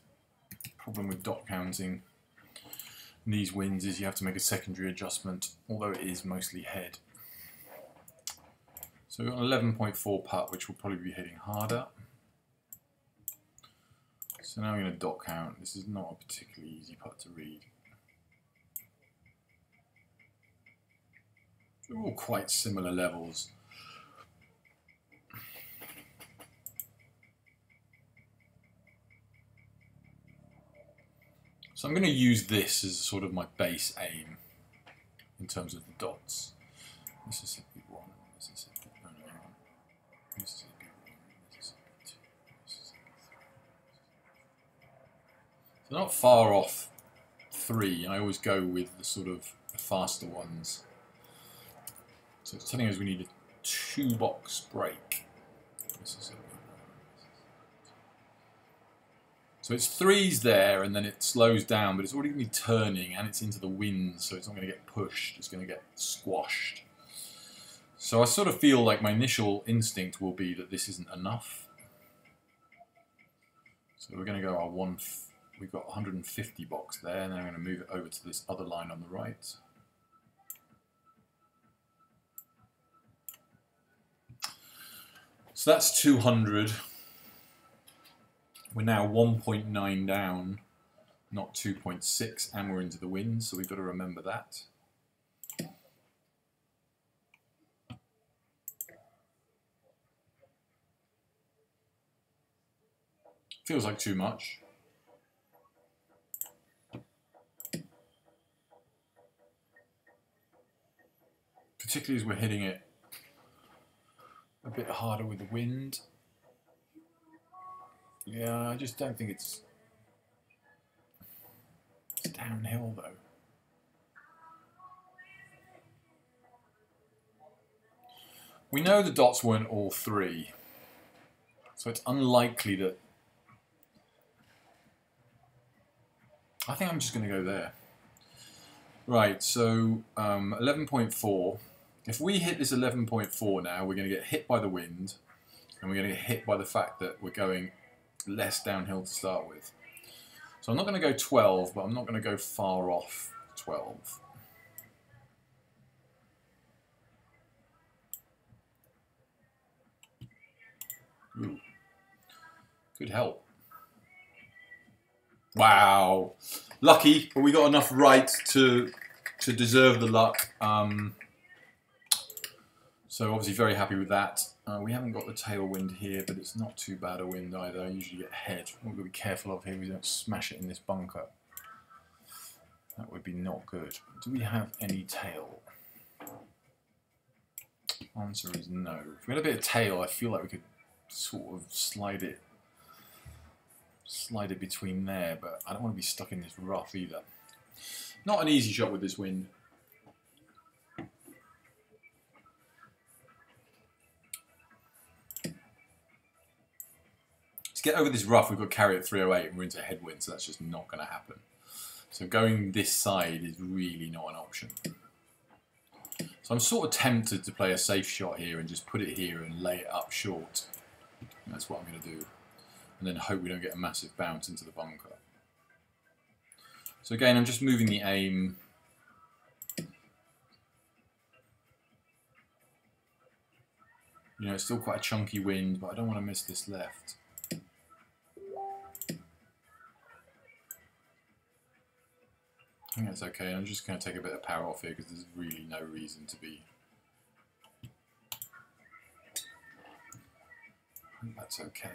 Problem with dot counting in these winds is you have to make a secondary adjustment, although it is mostly head. So we've got an 11.4 putt, which will probably be hitting harder. So now we're going to dot count. This is not a particularly easy putt to read. They're all quite similar levels. So I'm going to use this as sort of my base aim in terms of the dots. Mississippi 1, Mississippi 1, Mississippi 1, Mississippi 2, Mississippi 3. So not far off 3. I always go with the sort of the faster ones. So it's telling us we need a 2-box break. Mississippi. So it's 3's there, and then it slows down, but it's already going to be turning, and it's into the wind, so it's not going to get pushed, it's going to get squashed. So I sort of feel like my initial instinct will be that this isn't enough. So we're going to go our we've got 150 box there, and then I'm going to move it over to this other line on the right. So that's 200. We're now 1.9 down, not 2.6, and we're into the wind, so we've got to remember that. Feels like too much. Particularly as we're hitting it a bit harder with the wind. Yeah, I just don't think it's downhill though. We know the dots weren't all 3, so it's unlikely that... I think I'm just going to go there. Right, so 11.4. If we hit this 11.4 now, we're going to get hit by the wind, and we're going to get hit by the fact that we're going less downhill to start with. So I'm not going to go 12, but I'm not going to go far off 12. Ooh. Good help. Wow. Lucky, but we got enough right to deserve the luck. So obviously very happy with that. We haven't got the tailwind here, but it's not too bad a wind either. I usually get head. We've got to be careful of here we don't smash it in this bunker. That would be not good. Do we have any tail? Answer is no. If we had a bit of tail, I feel like we could sort of slide it between there, but I don't want to be stuck in this rough either. Not an easy shot with this wind. To get over this rough, we've got to carry at 308 and we're into headwind, so that's just not going to happen. So going this side is really not an option. So I'm sort of tempted to play a safe shot here and just put it here and lay it up short. And that's what I'm going to do. And then hope we don't get a massive bounce into the bunker. So again, I'm just moving the aim. You know, it's still quite a chunky wind, but I don't want to miss this left. I think that's okay. I'm just going to take a bit of power off here because there's really no reason to be. I think that's okay.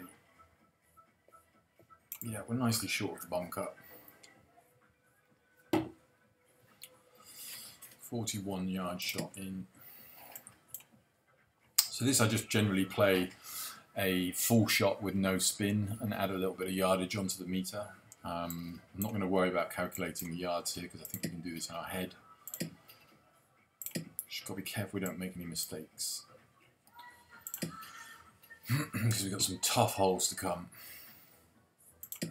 Yeah, we're nicely short of the bunker. 41-yard shot in. So this I just generally play a full shot with no spin and add a little bit of yardage onto the meter. I'm not going to worry about calculating the yards here because I think we can do this in our head. Just got to be careful we don't make any mistakes. Because we've got some tough holes to come. So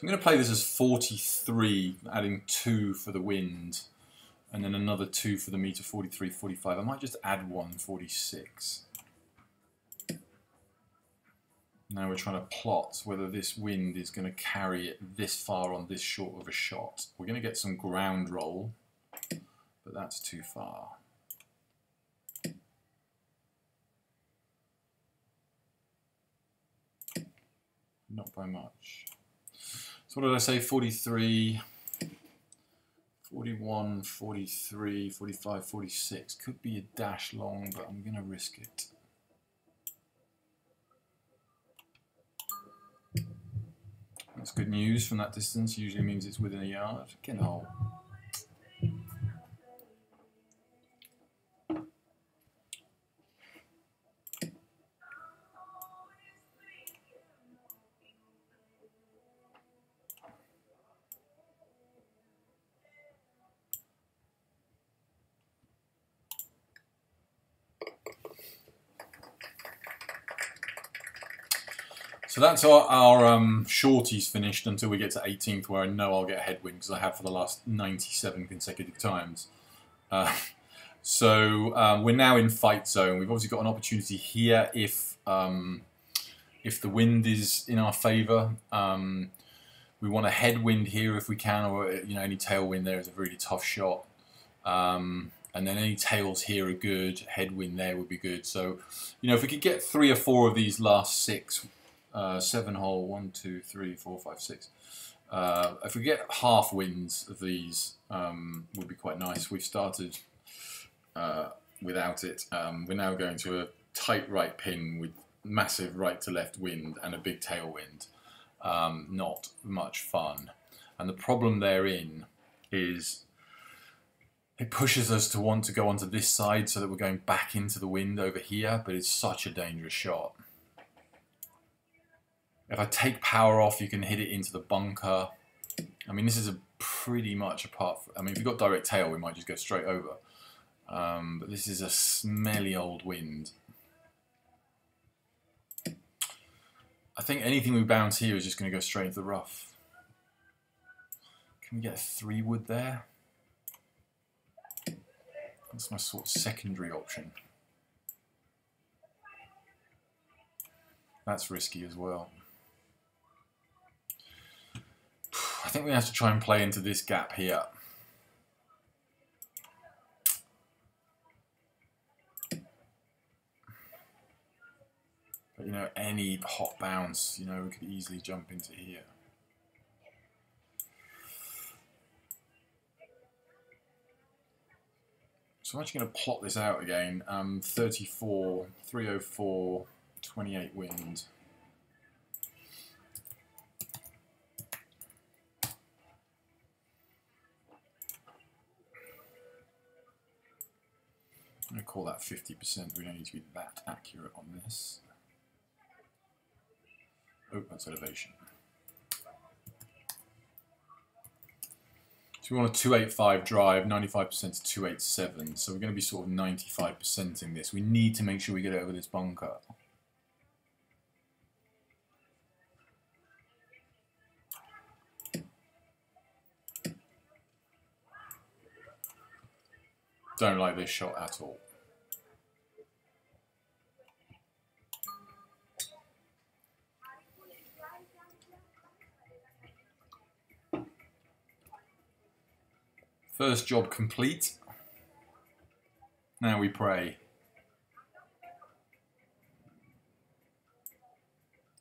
I'm going to play this as 43, adding 2 for the wind, and then another 2 for the meter, 43, 45. I might just add 1, 46. Now we're trying to plot whether this wind is going to carry it this far on this short of a shot. We're going to get some ground roll, but that's too far. Not by much. So what did I say? 43, 41, 43, 45, 46. Could be a dash long, but I'm going to risk it. That's good news from that distance. Usually means it's within a yard. Get a hole. So that's our shorties finished until we get to 18th, where I know I'll get a headwind because I have for the last 97 consecutive times. So we're now in fight zone. We've obviously got an opportunity here if the wind is in our favour. We want a headwind here if we can, or any tailwind there is a really tough shot. And then any tails here are good. Headwind there would be good. So if we could get 3 or 4 of these last 6. 7 hole, 1, 2, 3, 4, 5, 6. If we get half wins of these, would be quite nice. We've started without it. We're now going to a tight right pin with massive right to left wind and a big tailwind. Not much fun. And the problem therein is it pushes us to want to go onto this side so that we're going back into the wind over here, but it's such a dangerous shot. If I take power off, you can hit it into the bunker. I mean, this is a pretty much apart from, I mean, if you've got direct tail, we might just go straight over. But this is a smelly old wind. I think anything we bounce here is just going to go straight into the rough. Can we get a 3 wood there? That's my sort of secondary option. That's risky as well. I think we have to try and play into this gap here. But any hot bounce, we could easily jump into here. So I'm actually going to plot this out again. 34, 304, 28 wind. I'm going to call that 50%. We don't need to be that accurate on this. Oh, that's elevation. So we want a 285 drive, 95% to 287. So we're going to be sort of 95% in this. We need to make sure we get over this bunker. Don't like this shot at all. First job complete. Now we pray.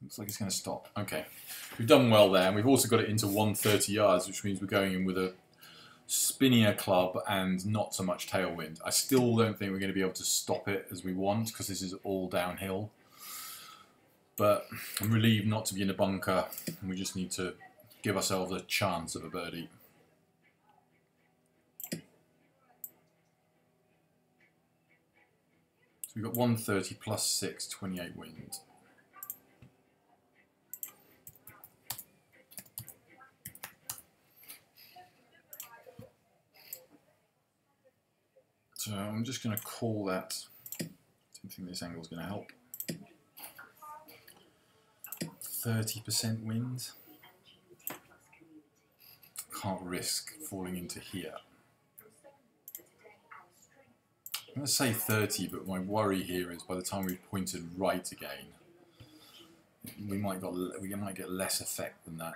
Looks like it's going to stop. Okay, we've done well there, and we've also got it into 130 yards, which means we're going in with a spinnier club and not so much tailwind. I still don't think we're going to be able to stop it as we want because this is all downhill. But I'm relieved not to be in a bunker, and we just need to give ourselves a chance of a birdie. So we've got 130 plus 6, 28 wind. So I'm just going to call that. I don't think this angle is going to help. 30% wind. Can't risk falling into here. I'm going to say 30, but my worry here is by the time we've pointed right again, we might get less effect than that.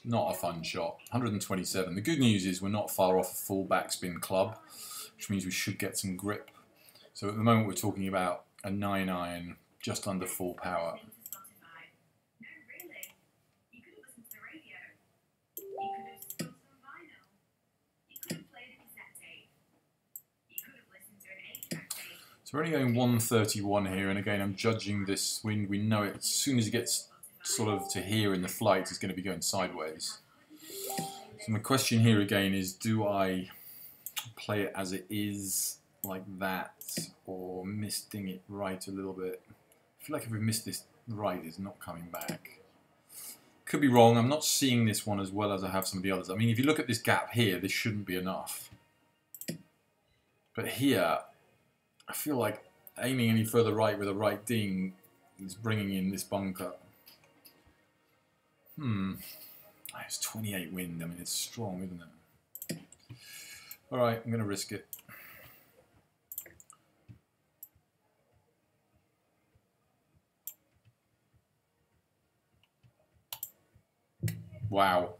Not a fun shot. 127. The good news is we're not far off a full backspin club, which means we should get some grip. So at the moment we're talking about a 9-iron, just under full power. So we're only going 131 here, and again I'm judging this wind. We know it as soon as it gets sort of to here in the flight, it's going to be going sideways. So my question here again is, do I play it as it is like that, or misting it right a little bit? I feel like if we miss this right, it's not coming back. Could be wrong. I'm not seeing this one as well as I have some of the others. I mean, if you look at this gap here, this shouldn't be enough. But here, I feel like aiming any further right with a right ding is bringing in this bunker. It's 28 wind. I mean, it's strong, isn't it? All right, I'm going to risk it. Wow.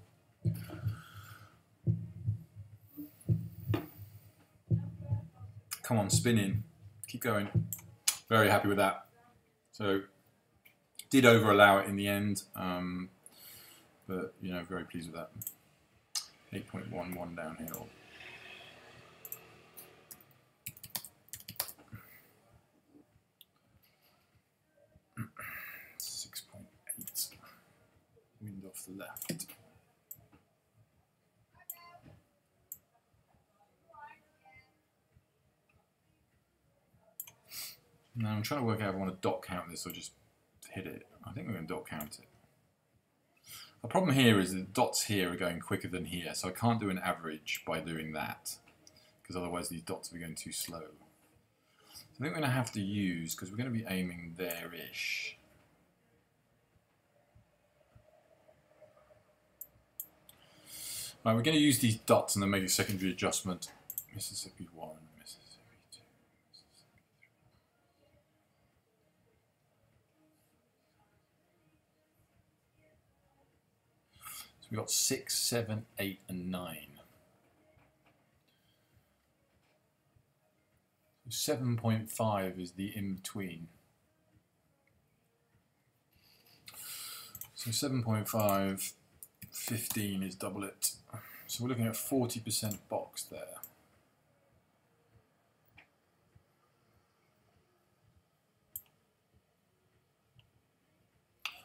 Come on, spin in. Keep going. Very happy with that. So, did over allow it in the end, but you know, very pleased with that. 8.11 downhill. Wind off the left. Now I'm trying to work out if I want to dot count this or just hit it. I think we're going to dot count it. The problem here is the dots here are going quicker than here, so I can't do an average by doing that, because otherwise these dots will be going too slow. So I think we're going to have to use, because we're going to be aiming there-ish. Right, we're going to use these dots and then make a secondary adjustment. Mississippi 1, Mississippi 2, Mississippi 3. So we've got 6, 7, 8, and 9. So 7.5 is the in-between. So 7.5, 15 is double it. So we're looking at 40% box there.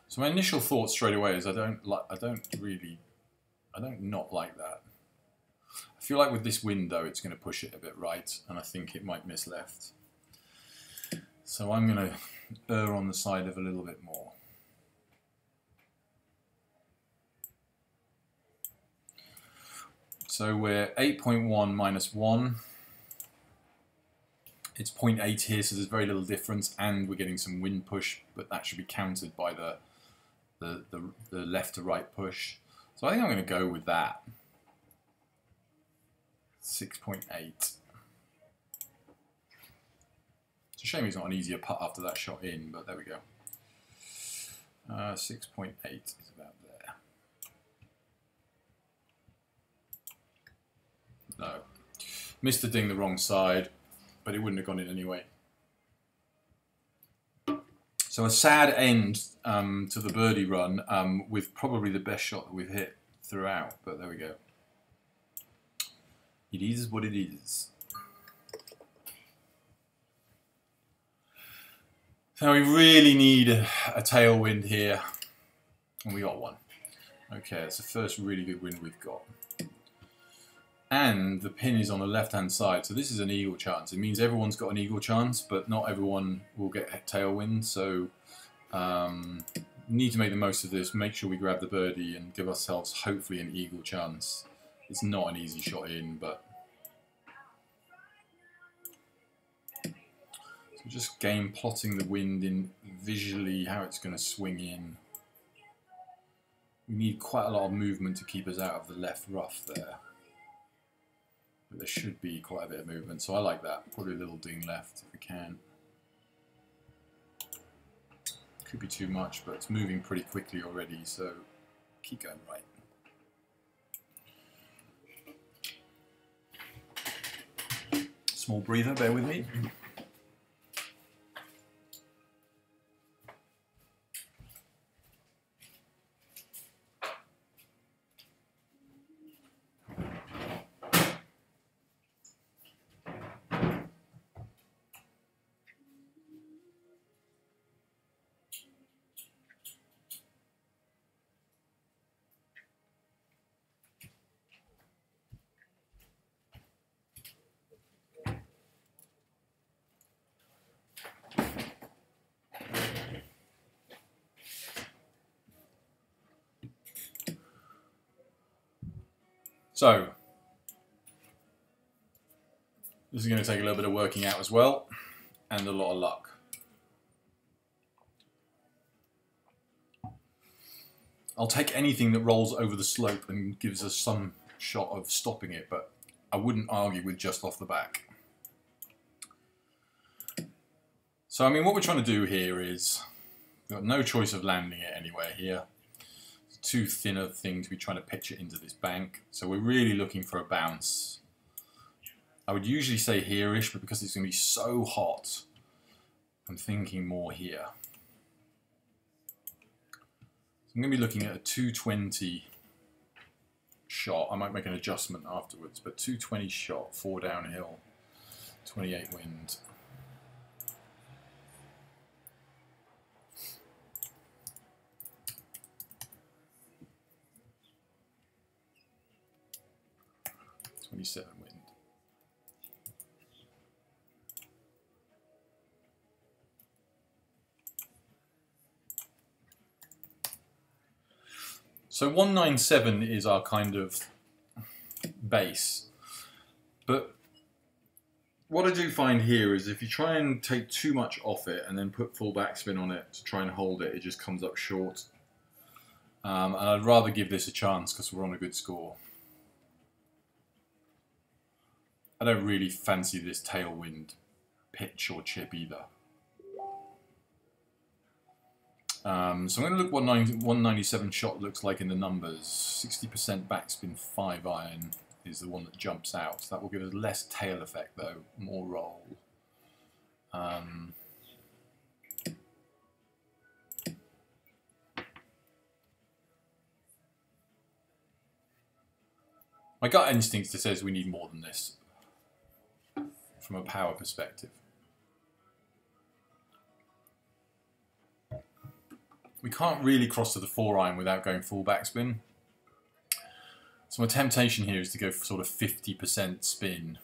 So my initial thought straight away is I don't not like that. I feel like with this wind though, it's going to push it a bit right, and I think it might miss left. So I'm going to err on the side of a little bit more. So we're 8.1 minus 1. It's 0.8 here, so there's very little difference, and we're getting some wind push, but that should be countered by the left to right push. So I think I'm going to go with that. 6.8. It's a shame it's not an easier putt after that shot in, but there we go. 6.8 is about there. No. Missed the ding the wrong side, but it wouldn't have gone in anyway. So a sad end to the birdie run with probably the best shot that we've hit throughout, but there we go. It is what it is. So we really need a tailwind here, and we got one. Okay, it's the first really good wind we've got. And the pin is on the left-hand side, so this is an eagle chance. It means everyone's got an eagle chance, but not everyone will get a tailwind, so need to make the most of this, make sure we grab the birdie and give ourselves hopefully an eagle chance. It's not an easy shot in, but... So just game plotting the wind in visually how it's going to swing in. We need quite a lot of movement to keep us out of the left rough there. But there should be quite a bit of movement, so I like that. Probably a little ding left if we can. Could be too much, but it's moving pretty quickly already, so keep going right. Small breather, bear with me. So, this is going to take a little bit of working out as well, and a lot of luck. I'll take anything that rolls over the slope and gives us some shot of stopping it, but I wouldn't argue with just off the back. So, I mean, what we're trying to do here is, we've got no choice of landing it anywhere here. Too thin a thing to be trying to pitch it into this bank, so we're really looking for a bounce. I would usually say here-ish, but because it's going to be so hot, I'm thinking more here. So I'm going to be looking at a 220 shot. I might make an adjustment afterwards, but 220 shot, 4 downhill, 28 wind. .27 wind. So 197 is our kind of base. But what I do find here is if you try and take too much off it and then put full backspin on it to try and hold it, it just comes up short. And I'd rather give this a chance because we're on a good score. I don't really fancy this tailwind pitch or chip either. So I'm going to look what 197 shot looks like in the numbers. 60% backspin 5 iron is the one that jumps out. So that will give us less tail effect though, more roll. My gut instinct says we need more than this from a power perspective. We can't really cross to the 4 iron without going full backspin. So my temptation here is to go for sort of 50% spin.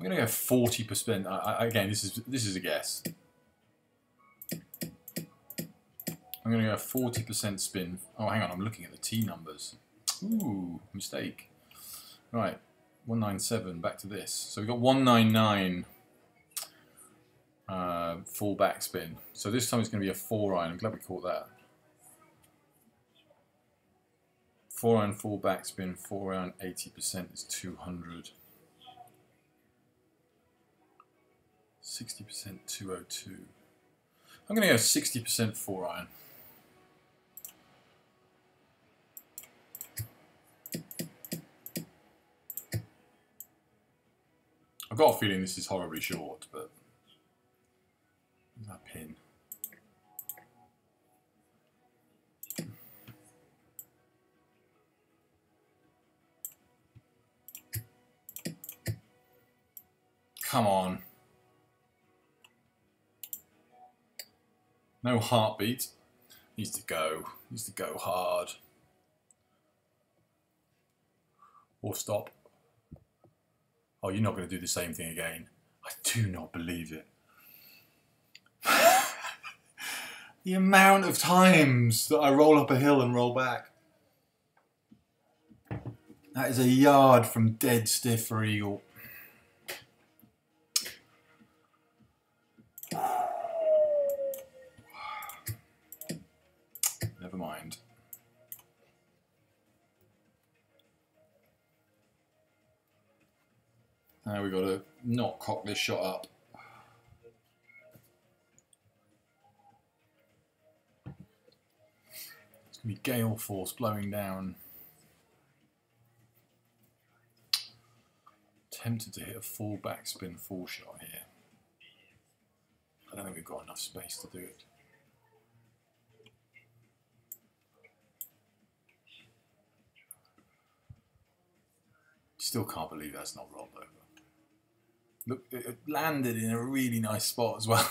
I'm going to go 40%. Again, this is a guess. I'm going to go 40% spin. Oh, hang on, I'm looking at the T numbers. Ooh, mistake. Right, 197, back to this. So we've got 199 full backspin. So this time it's going to be a 4 iron. I'm glad we caught that. 4 iron full backspin, 4 iron 80% is 200. 60% 202. I'm going to go 60% 4 iron. I've got a feeling this is horribly short, but that pin. Come on. No heartbeat. Needs to go. Needs to go hard. Or stop. Oh, you're not going to do the same thing again. I do not believe it. The amount of times that I roll up a hill and roll back. That is a yard from dead stiff for eagle. Never mind. Now we've got to not cock this shot up. It's going to be gale force blowing down. Tempted to hit a full backspin full shot here. I don't think we've got enough space to do it. Still can't believe that's not rolled over. Look, it landed in a really nice spot as well.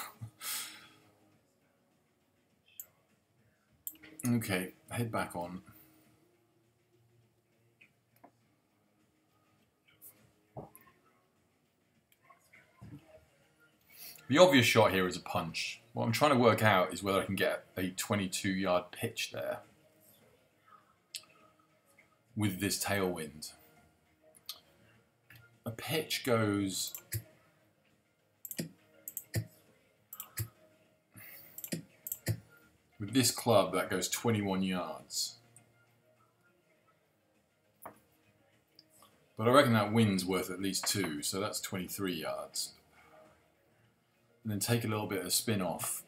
Okay, head back on. The obvious shot here is a punch. What I'm trying to work out is whether I can get a 22-yard pitch there with this tailwind. A pitch goes with this club, that goes 21 yards. But I reckon that wind's worth at least 2, so that's 23 yards. And then take a little bit of spin off.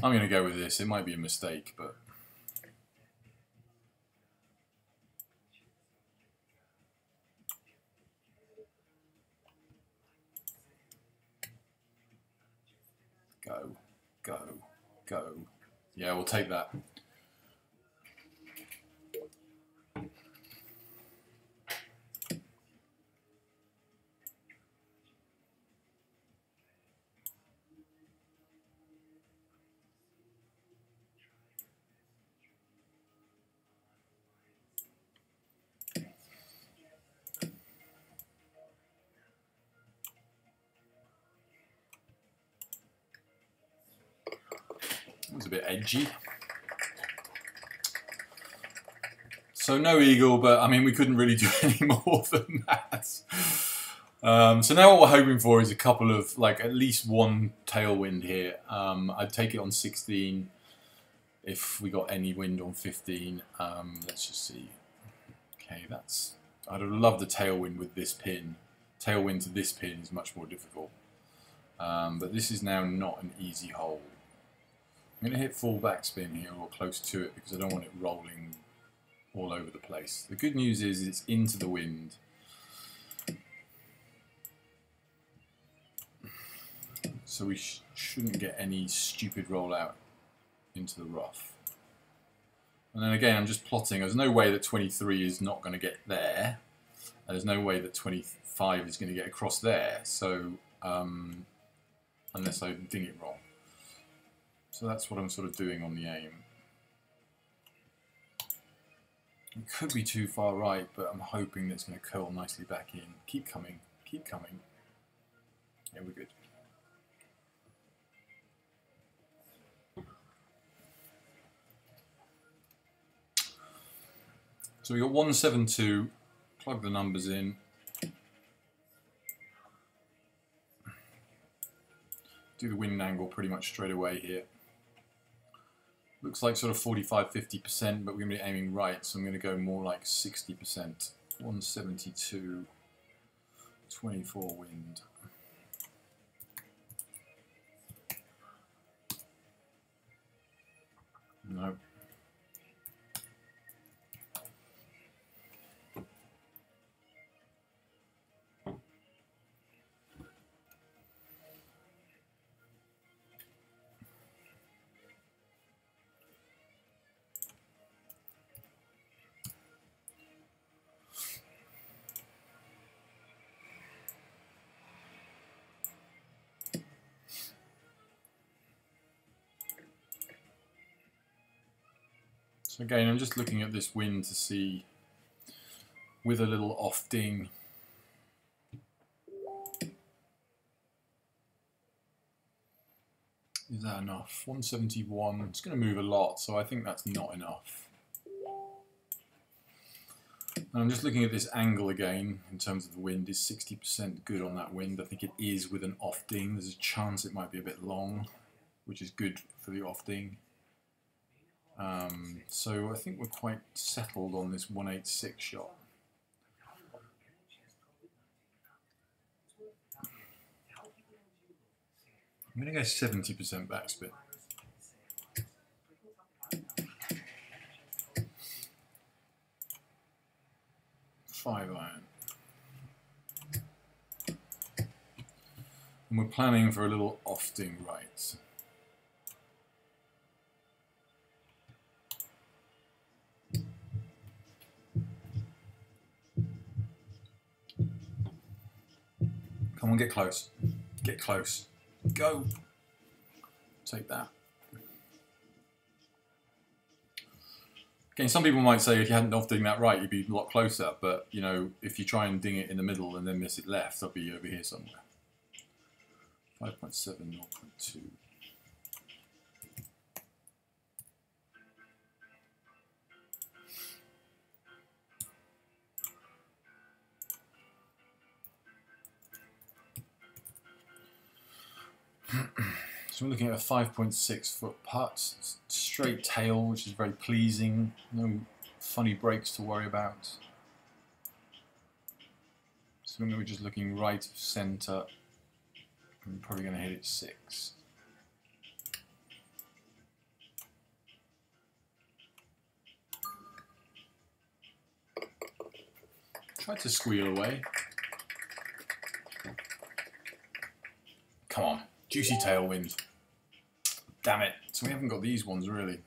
I'm going to go with this. It might be a mistake, but go, go, go. Yeah, we'll take that. It was a bit edgy. So no eagle, but I mean we couldn't really do any more than that. So now what we're hoping for is a couple of, like, at least one tailwind here. I'd take it on 16 if we got any wind on 15. Let's just see. Okay, that's... I'd have loved a tailwind with this pin. Tailwind to this pin is much more difficult. But this is now not an easy hole. I'm going to hit full backspin here or close to it because I don't want it rolling all over the place. The good news is it's into the wind. So we shouldn't get any stupid rollout into the rough. And then again, I'm just plotting. There's no way that 23 is not going to get there. And there's no way that 25 is going to get across there. So, unless I ding it wrong. So that's what I'm sort of doing on the aim. It could be too far right, but I'm hoping that it's going to curl nicely back in. Keep coming, keep coming. Yeah, we're good. So we got 172, plug the numbers in. Do the wind angle pretty much straight away here. Looks like sort of 45–50%, but we're going to be aiming right, so I'm going to go more like 60%. 172, 24 wind. No. So again, I'm just looking at this wind to see, with a little offing, is that enough? 171, it's going to move a lot, so I think that's not enough. And I'm just looking at this angle again, in terms of the wind. Is 60% good on that wind? I think it is with an offing. There's a chance it might be a bit long, which is good for the offing. So I think we're quite settled on this 186 shot. I'm going to go 70% backspin. Five iron. And we're planning for a little offing right. Come on, get close. Get close. Go. Take that. Again, some people might say if you hadn't offing that right, you'd be a lot closer. But, you know, if you try and ding it in the middle and then miss it left, I'll be over here somewhere. 5.7, 0.2. So we're looking at a 5.6 foot putt, straight tail, which is very pleasing. No funny breaks to worry about. So we're just looking right of centre. I'm probably going to hit it 6. Try to squeal away. Come on, juicy tailwind. Damn it. So we haven't got these ones really.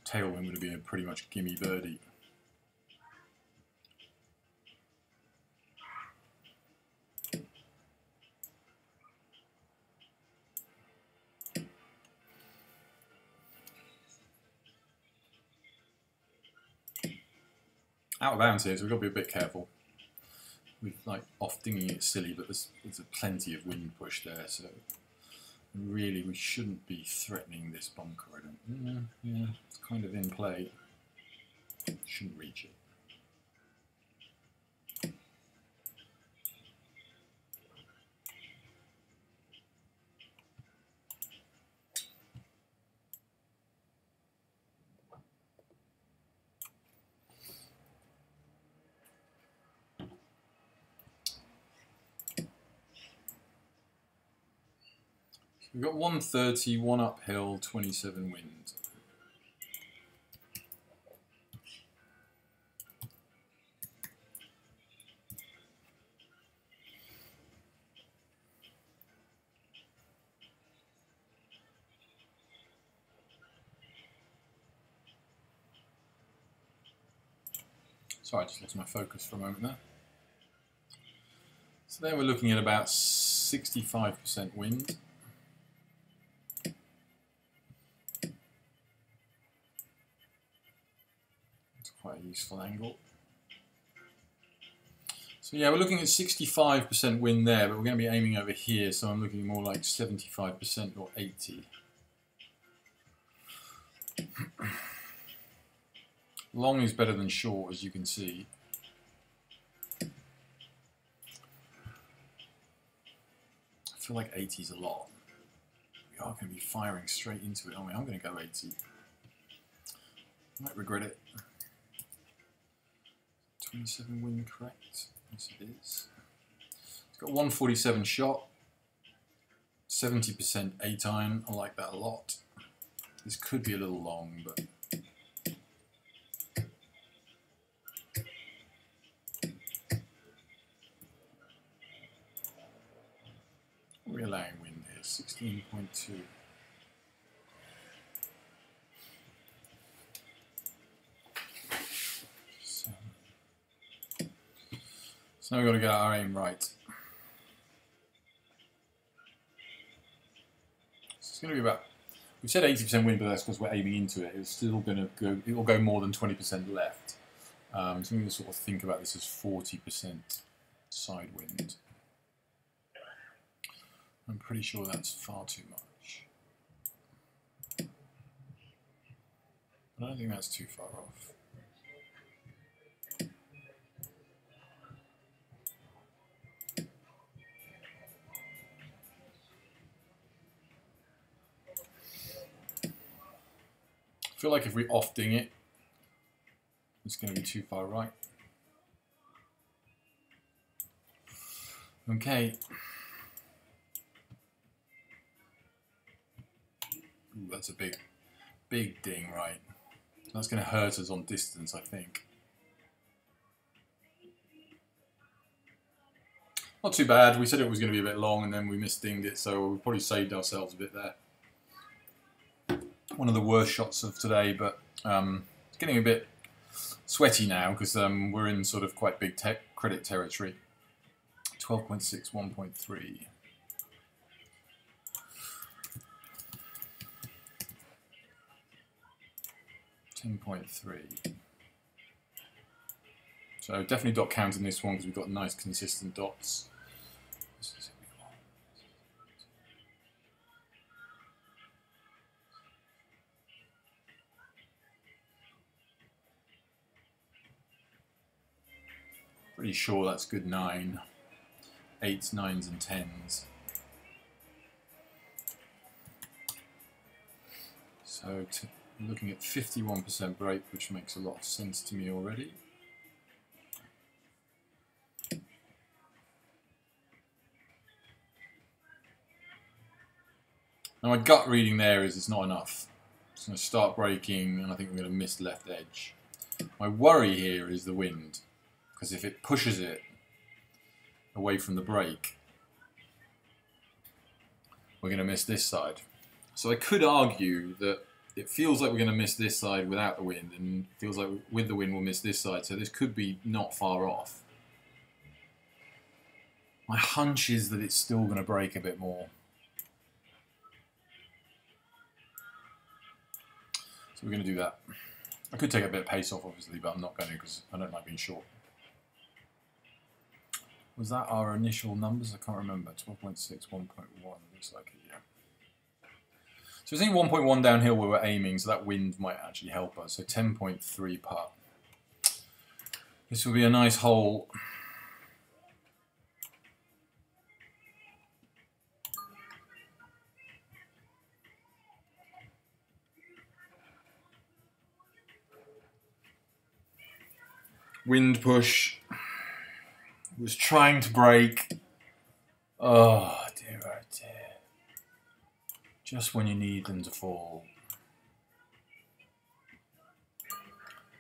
Tailwind would have been a pretty much gimme birdie. Out of bounds here, so we've got to be a bit careful. We've like off-dinging it silly, but there's plenty of wind push there, so really we shouldn't be threatening this bunker. I don't. Yeah, it's kind of in play. Shouldn't reach it. We've got 130, 1 uphill, 27 wind. Sorry, I just lost my focus for a moment there. So there we're looking at about 65% wind. Quite a useful angle. So yeah, we're looking at 65% wind there, but we're going to be aiming over here, so I'm looking more like 75% or 80. Long is better than short, as you can see. I feel like 80 is a lot. We are going to be firing straight into it, aren't we? I'm going to go 80. Might regret it. 27 wind correct? Yes it is. It's got 147 shot, 70% 8 iron. I like that a lot. This could be a little long, but we're allowing wind here, 16.2. So now we've got to get our aim right. going to be about. We've said 80% wind, but that's because we're aiming into it. It's still going to go. It will go more than 20% left. So I'm going to sort of think about this as 40% side wind. I'm pretty sure that's far too much. But I don't think that's too far off. I feel like if we off-ding it, it's going to be too far right. Okay. Ooh, that's a big ding, right? That's going to hurt us on distance, I think. Not too bad. We said it was going to be a bit long, and then we misdinged it, so we probably saved ourselves a bit there. One of the worst shots of today, but it's getting a bit sweaty now because we're in sort of quite big credit territory. 12.6, 1.3. 10.3. So definitely dot count in this one because we've got nice consistent dots. Pretty sure that's good 9. 8s, 9s and 10s. So looking at 51% break, which makes a lot of sense to me already. Now my gut reading there is it's not enough. It's going to start breaking and I think we're going to miss left edge. My worry here is the wind, because if it pushes it away from the break, we're going to miss this side. So I could argue that it feels like we're going to miss this side without the wind, and it feels like with the wind we'll miss this side, so this could be not far off. My hunch is that it's still going to break a bit more. So we're going to do that. I could take a bit of pace off, obviously, but I'm not going to because I don't like being short. Was that our initial numbers? I can't remember. 12.6, 1.1, looks like it, yeah. So it's only 1.1 downhill where we're aiming, so that wind might actually help us. So 10.3 putt. This will be a nice hole. Wind push. Was trying to break. Oh dear, oh dear. Just when you need them to fall.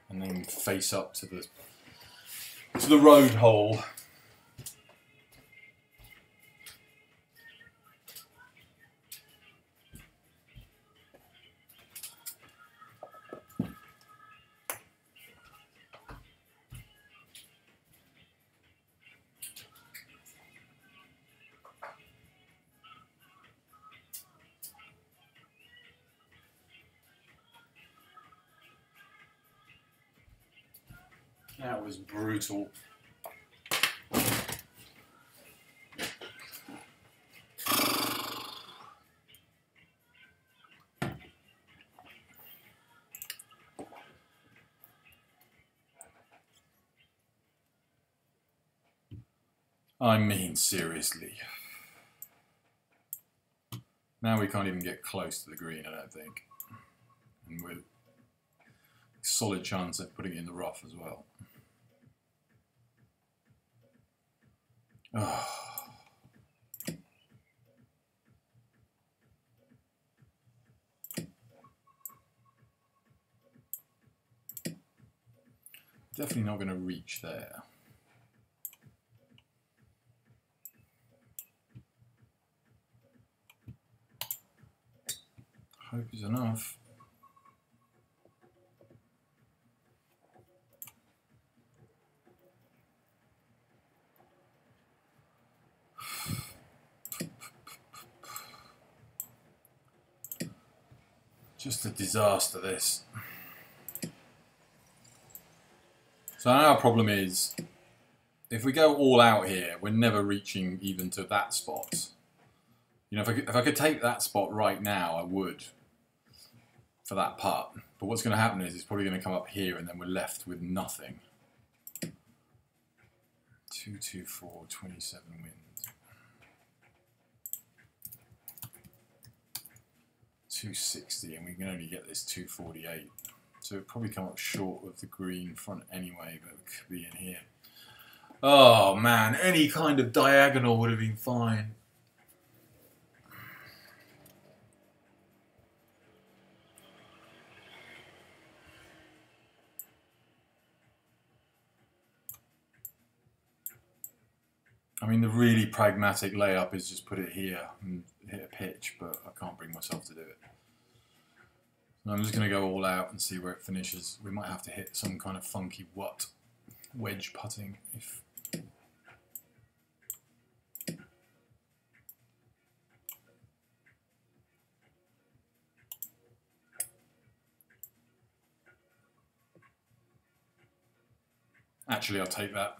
And then face up to the road hole. That was brutal. I mean, seriously. Now we can't even get close to the green, I don't think. And with a solid chance of putting it in the rough as well. Oh. Definitely not going to reach there. Hope is enough. Just a disaster, this. So now our problem is, if we go all out here, we're never reaching even to that spot. You know, if I could take that spot right now, I would for that part. But what's going to happen is it's probably going to come up here, and then we're left with nothing. 224, 27 wind. 260, and we can only get this 248. So it'll probably come up short of the green front anyway, but it could be in here. Oh man, any kind of diagonal would have been fine. I mean, the really pragmatic layup is just put it here and hit a pitch, but I can't bring myself to do it. So I'm just going to go all out and see where it finishes. We might have to hit some kind of funky wedge putting if... Actually, I'll take that.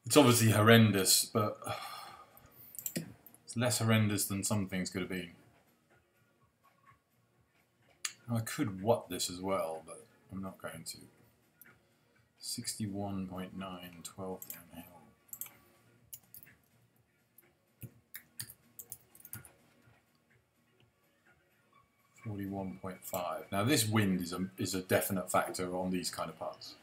It's obviously horrendous, but it's less horrendous than some things could have been. I could watt this as well, but I'm not going to. 61.9, 12 downhill. .5. Now this wind is a definite factor on these kind of putts.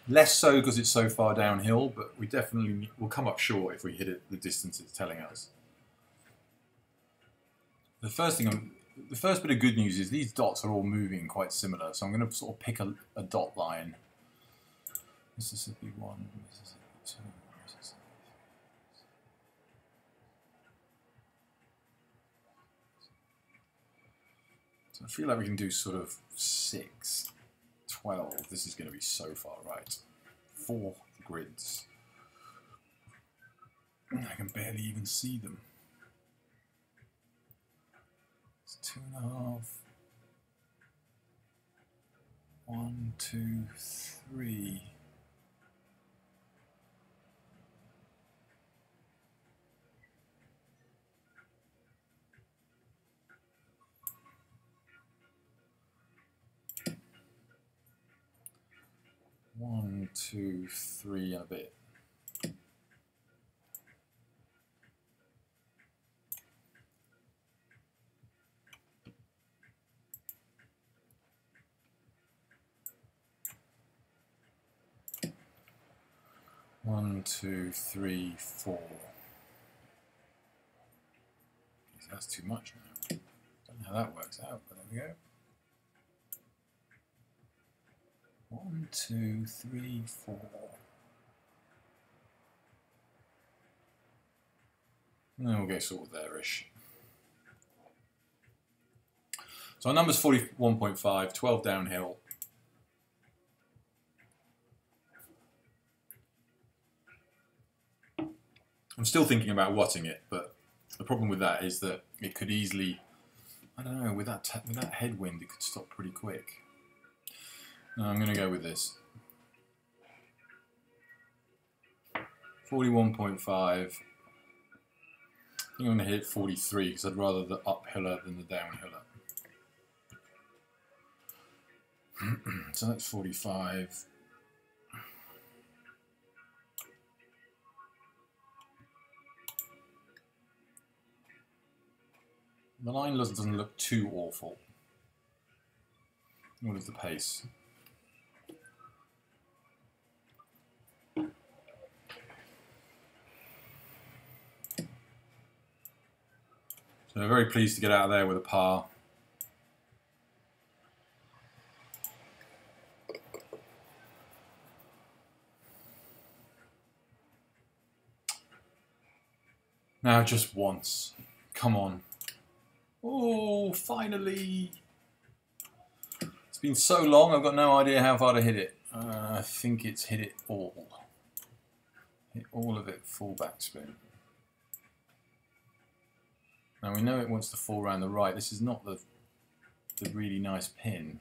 Less so because it's so far downhill, but we definitely will come up short if we hit it the distance it's telling us. The first bit of good news is these dots are all moving quite similar, so I'm going to sort of pick a dot line. Mississippi 1, Mississippi 2, Mississippi 3. So I feel like we can do sort of 6, 12. This is going to be so far right. 4 grids. I can barely even see them. It's 2.5. 1, 2, 3. One, 2, 3 and a bit. One, 2, 3, 4. That's too much now. Don't know how that works out, but there we go. 1, 2, 3, 4. And then we'll go sort of there-ish. So our number's 41.5, 12 downhill. I'm still thinking about watting it, but the problem with that is that it could easily, I don't know, with that headwind, it could stop pretty quick. No, I'm going to go with this. 41.5. I think I'm going to hit 43 because I'd rather the uphiller than the downhiller. So that's 45. The line doesn't look too awful. What is the pace? So very pleased to get out of there with a par. Now just once. Come on. Oh, finally. It's been so long, I've got no idea how far to hit it. I think it's hit it all. hit all of it full backspin. Now we know it wants to fall around the right. This is not the really nice pin.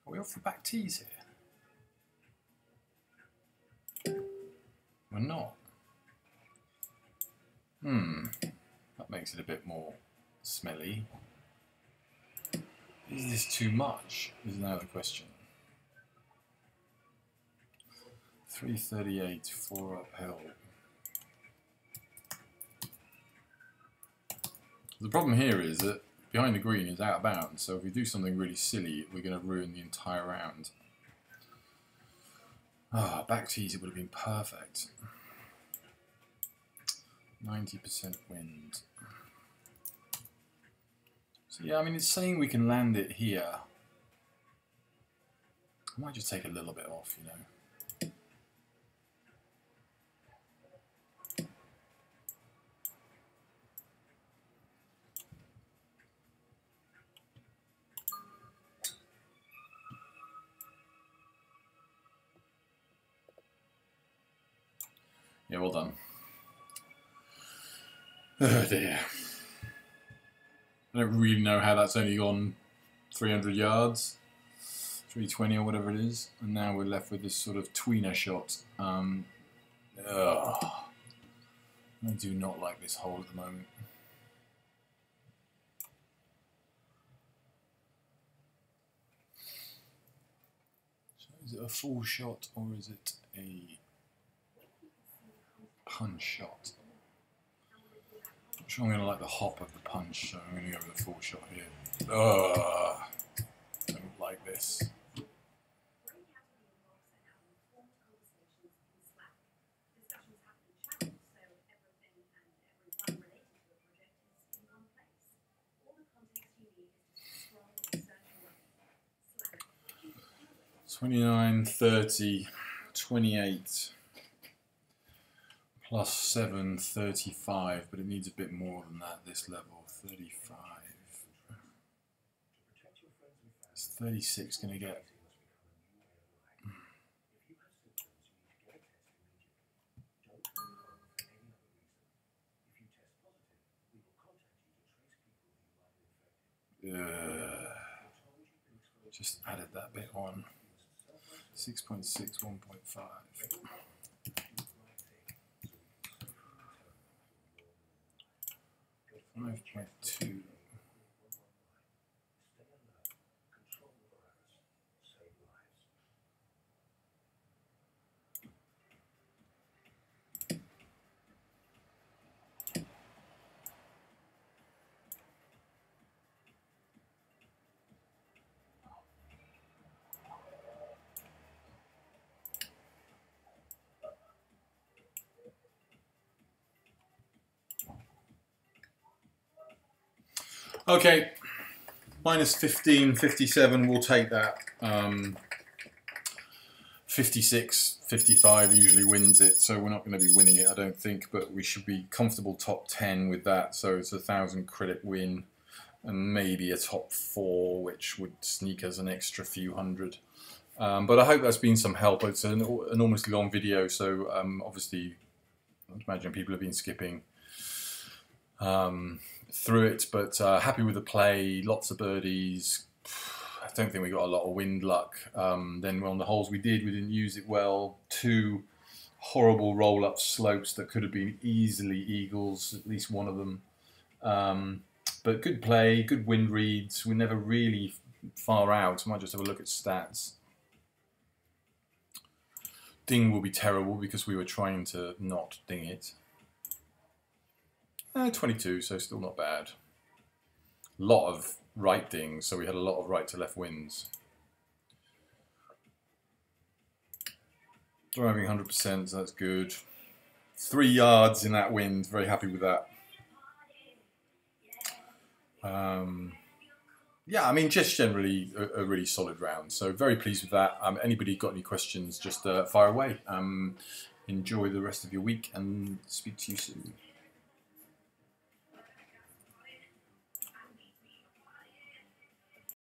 Are we off for back tees here? We're not. That makes it a bit more smelly. Is this too much? Is now the question. 338, 4 uphill. The problem here is that behind the green is out of bounds, so if we do something really silly, we're going to ruin the entire round. Ah, back tees, it would have been perfect. 90% wind. So yeah, I mean, it's saying we can land it here. I might just take a little bit off, you know. Yeah, well done. Oh dear. I don't really know how that's only gone 300 yards, 320 or whatever it is, and now we're left with this sort of tweener shot. I do not like this hole at the moment. So is it a full shot or is it a punch shot? I'm sure I'm going to like the hop of the punch, so I'm going to go with a full shot here. Don't like this. $29, $30, $28. Plus 7, 35, but it needs a bit more than that, this level, 35. It's 36 going to get. Just added that bit on. 6.6, 1.5. 5.2. Okay, minus 15, 57, we'll take that. 56, 55 usually wins it, so we're not going to be winning it, I don't think, but we should be comfortable top 10 with that, so it's a 1,000 credit win, and maybe a top 4, which would sneak us an extra few hundred. But I hope that's been some help. It's an enormously long video, so obviously, I imagine people have been skipping through it, but happy with the play, lots of birdies. I don't think we got a lot of wind luck. Then on the holes we didn't use it well. 2 horrible roll-up slopes that could have been easily eagles, at least one of them. But good play, good wind reads. We're never really far out. I might just have a look at stats. Ding will be terrible because we were trying to not ding it. 22, so still not bad. Lot of right dings, so we had a lot of right to left wins. Driving 100%, so that's good. 3 yards in that wind, very happy with that. Yeah, I mean, just generally a really solid round, so very pleased with that. Anybody got any questions, just fire away. Enjoy the rest of your week and speak to you soon.